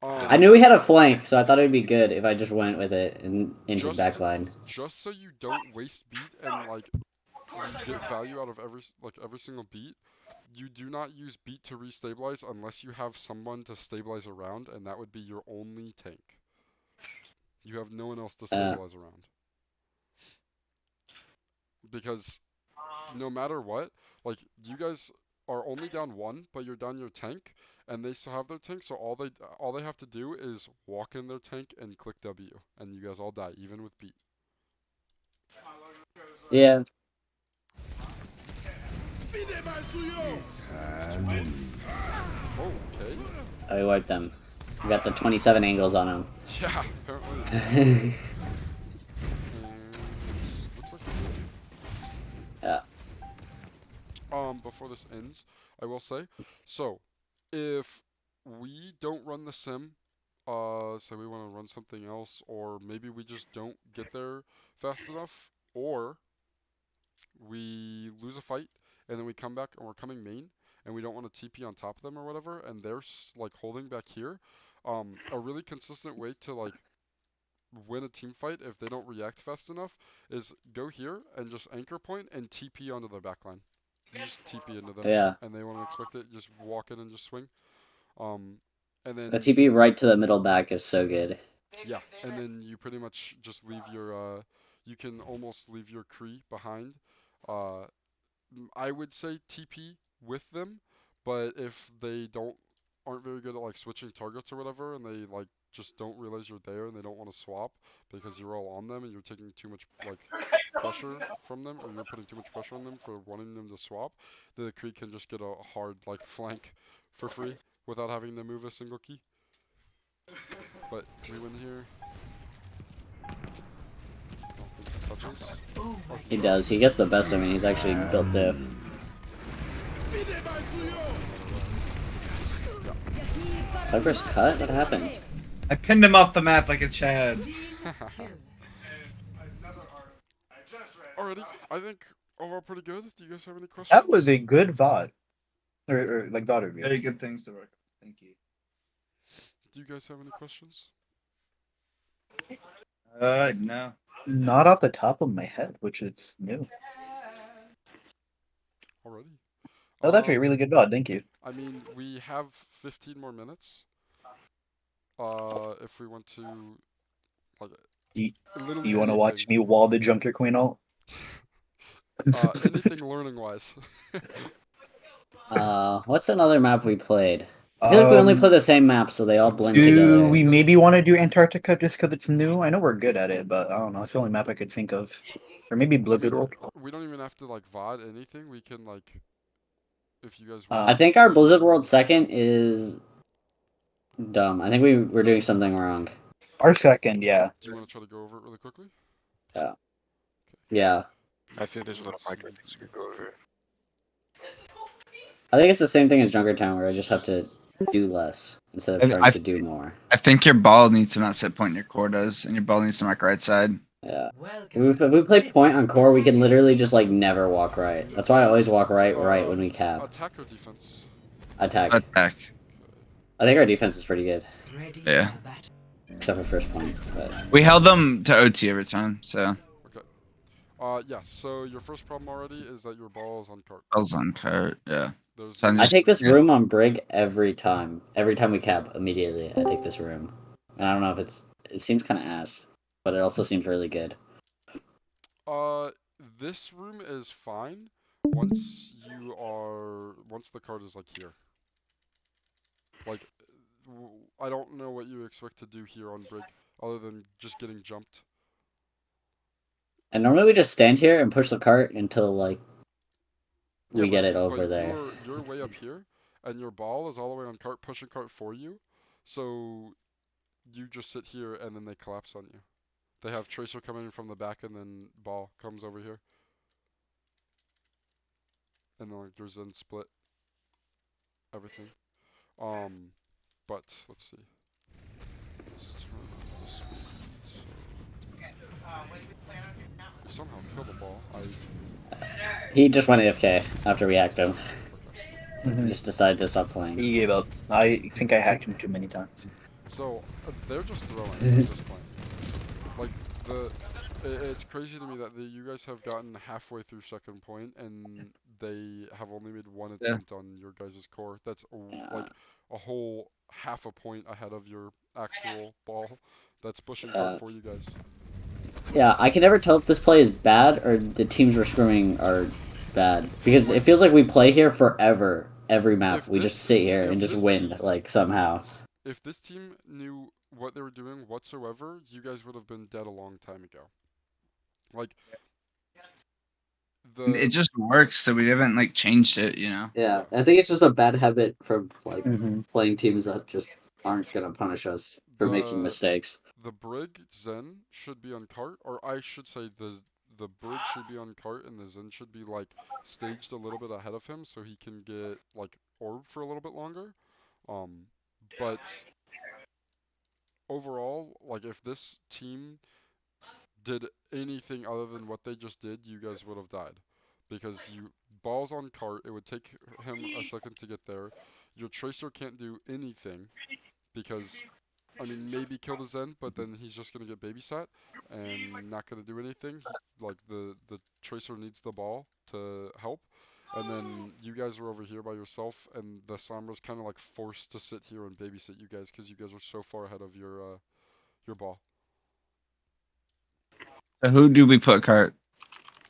Um, I knew we had a flank, so I thought it would be good if I just went with it and into Just- backline. just so you don't waste beat and like you get value out of every single beat, you do not use beat to restabilize unless you have someone to stabilize around, and that would be your only tank. You have no one else to stabilize around. Because no matter what, like you guys are only down 1, but you're down your tank, and they still have their tank. So all they have to do is walk in their tank and click W, and you guys all die, even with beat. Yeah. Oh, okay. I wiped them. We got the 27 angles on them. Yeah, apparently. Looks like we did. Yeah. Before this ends, I will say, so if we don't run the sim, say we want to run something else, or maybe we just don't get there fast enough, or we lose a fight and then we come back and we're coming main and we don't want to TP on top of them or whatever, and they're like holding back here, a really consistent way to like win a team fight if they don't react fast enough is go here and just anchor point and TP onto their backline. You just TP into them, Yeah. and they won't expect it. Just walk in and just swing. And then The TP right to the middle back is so good. yeah, and then you pretty much just leave your you can almost leave your Kree behind. I would say TP with them, but if they aren't very good at like switching targets or whatever, and they like just don't realize you're there and they don't want to swap because you're all on them and you're taking too much like pressure from them, or you're putting too much pressure on them for wanting them to swap, the Kree can just get a hard like flank for free without having to move a single key. But we win here. I don't think he touches. Oh, He does. He gets the best of me. He's actually built diff. Cypress cut? What happened? I pinned him off the map like a Chad. Alrighty, I think overall pretty good. Do you guys have any questions? That was a good VOD. Or like VOD review. Very good things to work on. Thank you. Do you guys have any questions? No. Not off the top of my head, which is new. Alriady. Oh, that's a really good VOD. Thank you. I mean, we have 15 more minutes. If we want to, like, literally You want to watch anything. me wall the Junker Queen ult? Anything learning wise. What's another map we played? I feel like we only play the same map, so they all blend together. Do we maybe want to do Antarctica just because it's new? I know we're good at it, but I don't know. It's the only map I could think of. Or maybe Blizzard World. We don't even have to like VOD anything. We can like, if you guys. I think our Blizzard World second is dumb. I think we're doing something wrong. Our second, yeah. Do you want to try to go over it really quickly? Yeah. Yeah. I think there's a little micro things we could go over. I think it's the same thing as Junkertown, where I just have to do less instead of trying to do more. I think your ball needs to not sit point in your core does, and your ball needs to mark right side. Yeah. If we play point on core, we can literally just like never walk right. That's why I always walk right when we cap. Attack or defense? Attack. Attack. I think our defense is pretty good. Yeah. Except for first point. But We held them to OT every time, so. Okay. Yeah, so your first problem already is that your ball is on cart. Ball's on cart, yeah. There's I take this room on Brig every time. Every time we cap, immediately I take this room. And I don't know if it seems kind of ass, but it also seems really good. This room is fine once the card is like here. Like, I don't know what you expect to do here on Brig, other than just getting jumped. And normally we just stand here and push the cart until like we Yeah, get it but over there. You're way up here, and your ball is all the way on cart, pushing cart for you. So you just sit here, and then they collapse on you. They have Tracer coming in from the back, and then ball comes over here. And then like there's then split everything. But let's see. Let's turn on the speed. So You somehow killed the ball. He just went AFK after we hacked him. Okay. Mhm. He just decided to stop playing. He gave up. I think I hacked him too many times. So they're just throwing at this point. Like it's crazy to me that you guys have gotten halfway through second point and they have only made one attempt on your guys' core. That's like a whole half a point ahead of your actual ball. That's pushing card for you guys. Yeah, I can never tell if this play is bad or the teams we're scrimming are bad because it feels like we play here forever. Every map, If we this- just sit here if and just this win team- like somehow. If this team knew what they were doing whatsoever, you guys would have been dead a long time ago. Like It just works, so we haven't like changed it, you know. Yeah, I think it's just a bad habit from like Mm-hmm. playing teams that just aren't gonna punish us for making mistakes. The Brig Zen should be on cart, or I should say the Brig should be on cart and the Zen should be like staged a little bit ahead of him so he can get like orb for a little bit longer. But overall, like if this team did anything other than what they just did, you guys would have died. Because you balls on cart, it would take him a second to get there. Your tracer can't do anything because I mean maybe kill the Zen, but then he's just gonna get babysat and not gonna do anything. Like the tracer needs the ball to help. And then you guys are over here by yourself, and the Sombra's kind of like forced to sit here and babysit you guys because you guys are so far ahead of your ball. So who do we put cart?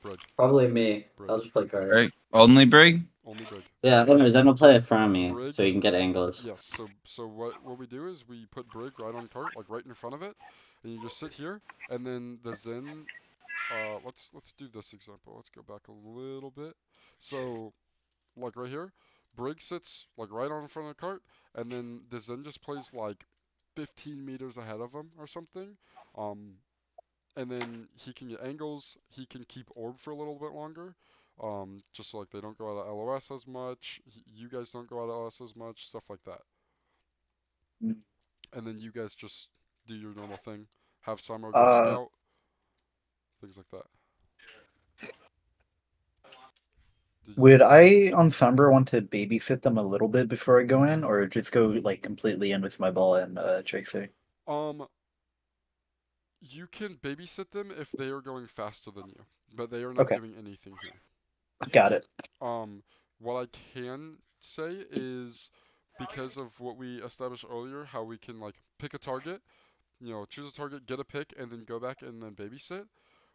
Brig. Probably me. Brig. I'll just play card. Right? Only Brig? Only Brig. Yeah, anyways, I'm gonna play it from me Brig. so you can get angles. Yes. So what we do is we put Brig right on cart, like right in front of it, and you just sit here, and then the Zen. Let's do this example. Let's go back a little bit. So, like right here, Brig sits like right on in front of the cart, and then the Zen just plays like 15 meters ahead of him or something. And then he can get angles. He can keep orb for a little bit longer. Just so, like they don't go out of LOS as much. You guys don't go out of LOS as much. Stuff like that. Mm. And then you guys just do your normal thing. Have Samro go scout. Things like that. Would I on Sombra want to babysit them a little bit before I go in, or just go like completely in with my ball and Tracer? You can babysit them if they are going faster than you, but they are not Okay. doing anything here. Got it. What I can say is because of what we established earlier, how we can like pick a target, choose a target, get a pick, and then go back and then babysit.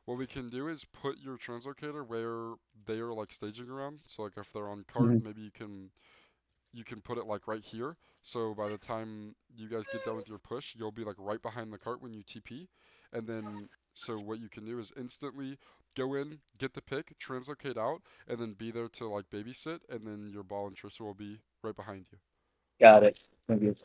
What we can do is put your translocator where they are like staging around. So like if they're on cart, maybe you can put it like right here. So by the time you guys get done with your push, you'll be like right behind the cart when you TP. And then so what you can do is instantly go in, get the pick, translocate out, and then be there to like babysit, and then your ball and Trista will be right behind you. Got it. Thank you.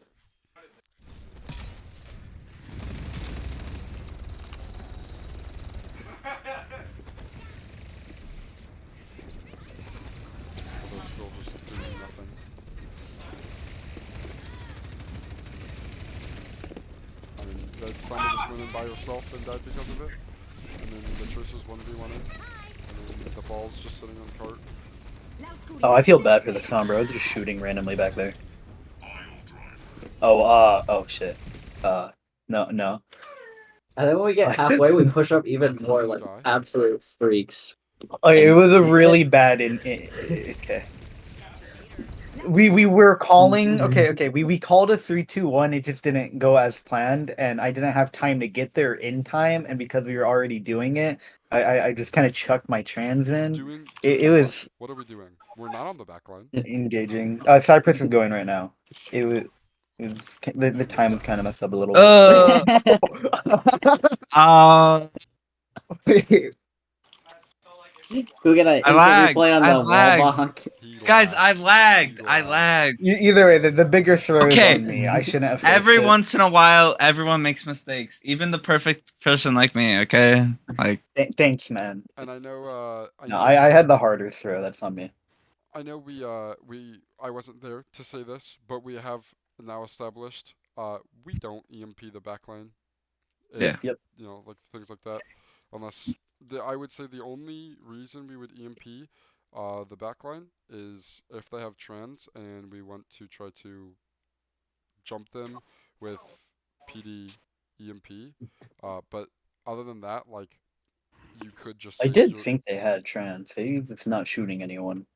Although still just doing nothing. I mean, that Simon just went in by herself and died because of it. And then the Trista's 1v1 in. And then the ball's just sitting on cart. Oh, I feel bad for the Sombra. I was just shooting randomly back there. Oh shit. No. And then when we get halfway, we push up even more This like guy. absolute freaks. Oh, it was a really bad okay. We were calling okay. We called a 3-2-1, it just didn't go as planned, and I didn't have time to get there in time, and because we were already doing it, I just kind of chucked my trans in. It was What are we doing? We're not on the back line. engaging. Cypress is going right now. The time was kind of messed up a little bit. We're gonna I lagged. play on I the lagged. wall bonk. Guys, I lagged. Either way, the bigger throw is Okay. on me. I shouldn't have. Every forced it. once in a while, everyone makes mistakes. Even the perfect person like me, okay? Like, Thanks, man. And I know. I had the harder throw. That's on me. I know I wasn't there to say this, but we have now established we don't EMP the backline. Yeah. Yep. Like things like that, unless I would say the only reason we would EMP the backline is if they have trans and we want to try to jump them with PD EMP. But other than that, like you could just I save did your think they had trans. It's not shooting anyone.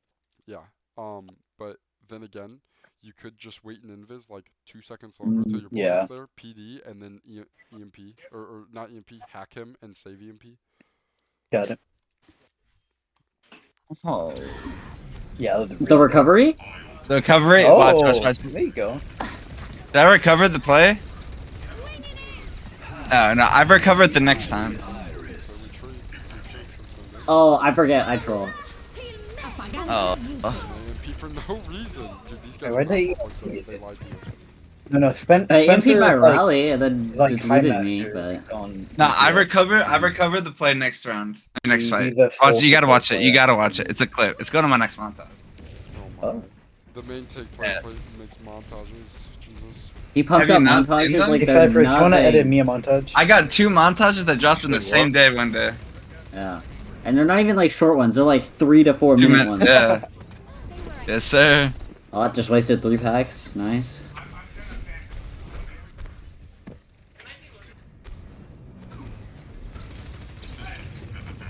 yeah. But then again, you could just wait in invis like 2 seconds longer till your Yeah. opponent's there, PD, and then EMP or not EMP, hack him and save EMP. Got it. Oh. Yeah. The recovery? The recovery. Oh, Watch. there you go. Did I recover the play? No, I've recovered the next time. So retreat should send it. Oh, I forget. I troll. Oh. EMP for no reason. Dude, these guys Why are not they- 4.7. They lied to you. No, I Spencer EMP'd my is like, rally and then like high deleted me, master but on. No, I PCS. recovered the play next round. Next He- fight. he's a Watch full it. You gotta watch it. player. You gotta watch it. It's a clip. It's going to my next montage. Oh my. Oh. The main take player makes montages. Jesus. he pumps Have out you not seen montages them? like Hey, they're Cypress, you want to edit nothing. me a montage? I got 2 montages that dropped in the Say same what? day one day. Yeah, and they're not even like short ones. They're like 3 to 4 minute ones. Yeah. Yes, sir. Oh, I just wasted 3 packs. Nice.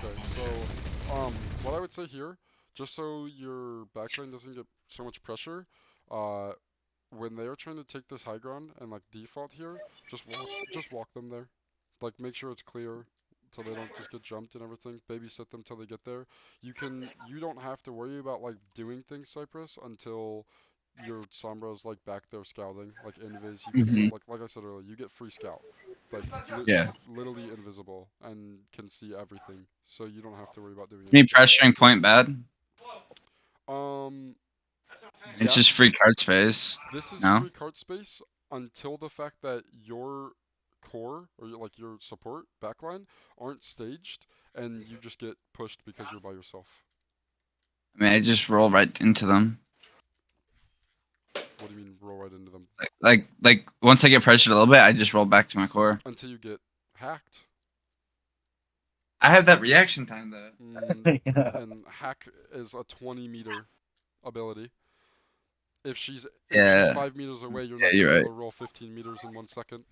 Okay, so what I would say here, just so your backline doesn't get so much pressure, when they are trying to take this high ground and like default here, just walk them there. Like make sure it's clear so they don't just get jumped and everything. Babysit them till they get there. You don't have to worry about like doing things, Cypress, until your Sombra's like back there scouting, like invis. You get Mhm. like I said earlier, you get free scout, like Yeah. literally invisible and can see everything. So you don't have to worry about doing Me anything. pressuring point bad. It's just Yes, free card space. This is No? free card space until the fact that your core or your support backline aren't staged and you just get pushed because you're by yourself. I mean, I just roll right into them. What do you mean roll right into them? Like once I get pressured a little bit, I just roll back to my core. Until you get hacked. I have that reaction time though. Yeah. And hack is a 20-meter ability. If she's Yeah. 5 meters away, you're Yeah, not you're gonna be right. able to roll 15 meters in 1 second.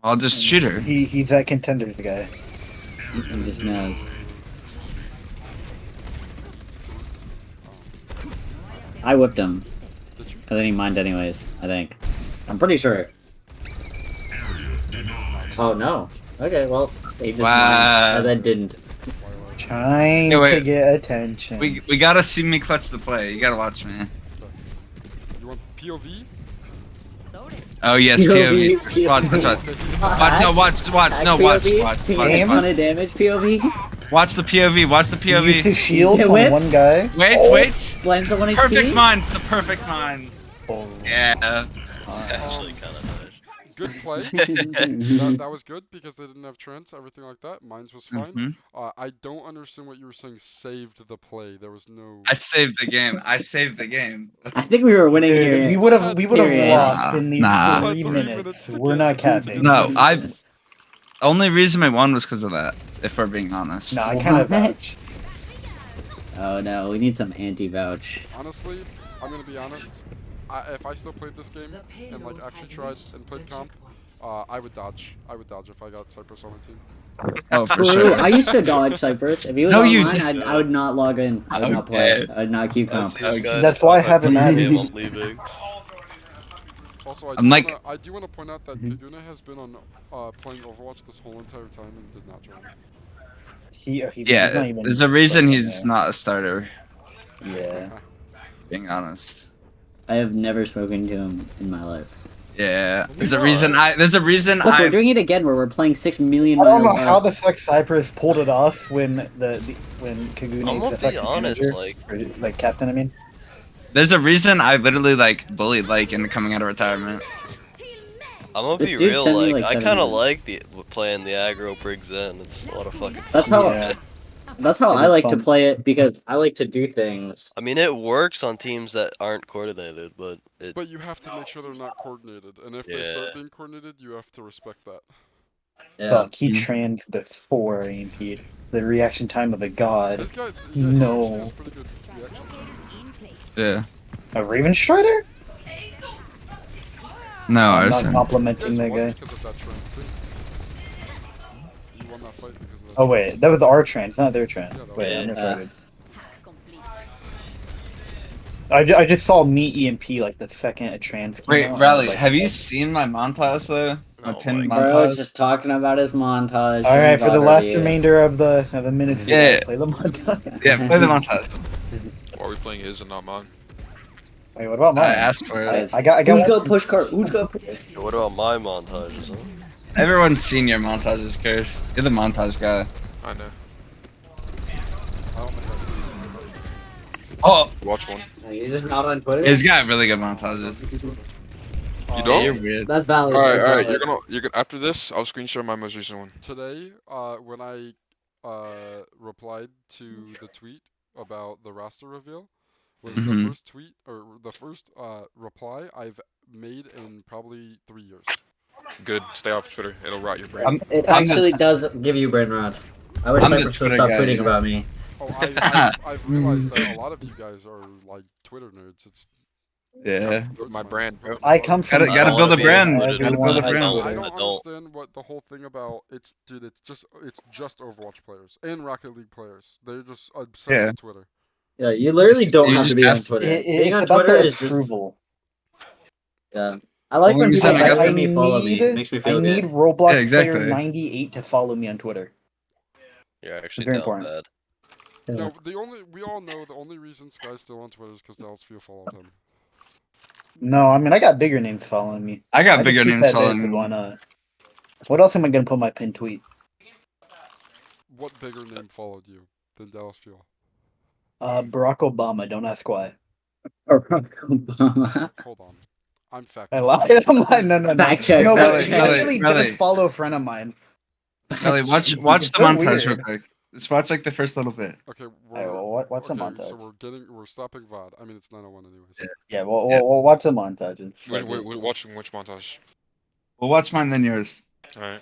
I'll just shoot her. He's that contenders guy. He just knows. I whipped him. Did you? And then he mined anyways, I think. I'm pretty sure. Oh no. Okay, well, he just Wow. mined and then didn't. Trying Yeah, wait. to get attention. We gotta see me clutch the play. You gotta watch me. You want POV? Oh yes, POV. POV. Watch. Okay, No, watch. No, watch. Take ton of damage, POV. Watch the POV. Watch the Use POV. his shield It on whips. one guy. Wait. Slam someone Perfect HP. minds. The perfect minds. Oh. Yeah. Actually, kind of nice. Good play. That was good because they didn't have trends, everything like that. Mines was fine. Mhm. I don't understand what you were saying. Saved the play. There was no. I saved the game. I think we were winning Dude, here. we would have Period. lost in these Nah. 3 3 minutes. to We're get- not to capping. get No, 3 I- minutes. Only reason I won was because of that. If we're being honest. Nah, I kind of What? vouch. Oh no, we need some anti-vouch. Honestly, I'm gonna be honest. If I still played this game and like actually tried and played comp, I would dodge. I would dodge if I got Cypress on my team. Oh, for True, sure. I used to dodge Cypress. If he was No, you online, I would not log in. I would not play. Okay. I would not keep comp. That's why I have him at him. me. I'm leaving. Also, I'm like- I do want to point out that Kaguna has been on playing Overwatch this whole entire time and did not join. He's not Yeah, even there's a reason fucking he's there. not a starter. Yeah. Being honest. I have never spoken to him in my life. Yeah. There's a reason Look, we're doing it again where we're playing 6 million I don't know miles how up. the fuck Cypress pulled it off when when Kaguna's I'm gonna be effective honest, manager, like, or, like captain. I mean, There's a reason I literally like bullied like into coming out of retirement. I'm gonna This be dude real, sent me, like, like, I 7 kind of minutes. like the playing the aggro Briggs in. It's a lot of fucking That's fun. how yeah. that's how It I is like to fun. play it because I like to do things. I mean, it works on teams that aren't coordinated, but it. But you have to make sure they're not coordinated, and if they start Yeah. being coordinated, you have to respect that. Yeah. Fuck, he Mhm. trans before EMP'd. The reaction time of a god. This guy, No. he actually has pretty good reaction time. In place. Yeah. A Raven Strider? No, I'm I not was complimenting You that guys won guy. because of that trans too. You won that fight because of that. Oh trans. wait, that was our trans, not their trans. Yeah, that was Wait, our I'm trans. retarded. Hack complete. I just saw me EMP like the second a trans came Wait, out. and I was Rally, like, have you seen my montage though? My Oh pinned my Bro, montage? just talking about his montage. all right, for the last remain. remainder of the minutes, we Yeah. gotta play the montage. Yeah, play the montage. Why are we playing his and not mine? Wait, what about mine? I asked for it. I got Who's one got from- push cart? Who's got push? What about my montages, huh? Everyone's seen your montages, Curse. You're the montage guy. I know. I don't think I've seen it. Oh, Watch one. You're just not on Twitter. he's got really good montages. You don't? You're weird. That's valid. All right, that's all right. valid. You're gonna. After this, I'll screen share my most recent one. Today, when I replied to the tweet about the roster reveal, was the Mhm. first tweet or the first reply I've made in probably 3 years. Good. Stay off Twitter. It'll rot your brain. It I'm the- actually does give you brain rot. I wish I'm the Cypress would Twitter stop guy, tweeting you know? about me. Oh, I've realized that a lot of you guys are like Twitter nerds. It's Yeah. My brand, bro. I come from. Gotta don't build wanna a be brand. included. Gotta build a Everyone brand. has I Twitter. don't I don't. understand what the whole thing about it's, dude. It's just Overwatch players and Rocket League players. They're just obsessed Yeah. with Twitter. Yeah, you literally don't You have to just be on have- Twitter. It, Being it's on about Twitter the is just approval. yeah. I like Well, when we people said I got better this- me follow me. It makes me I feel need good. Roblox Yeah, exactly. player 98 to follow me on Twitter. You're actually Very down important. bad. No, we all know the only reason Sky's still on Twitter is because Dallas Field followed him. No, I mean I got bigger names following me. I got just bigger keep names that there, following 'cause me. why not? What else am I gonna put my pinned tweet? What bigger name followed you than Dallas Field? Barack Obama. Don't ask why. Hold on, I'm fact. I lied. I'm lying. No, no, no. Fact check, No, fact but check. he actually Really? does follow a friend of mine. Rally, watch It's the so montage real weird. quick. Just watch like the first little bit. Okay, Alright, well, what's a okay, montage? so we're stopping VOD. I mean, it's 9:01 anyways. Yeah, we'll watch the montage. It's Which like- watching which montage? We'll watch mine then yours. All right.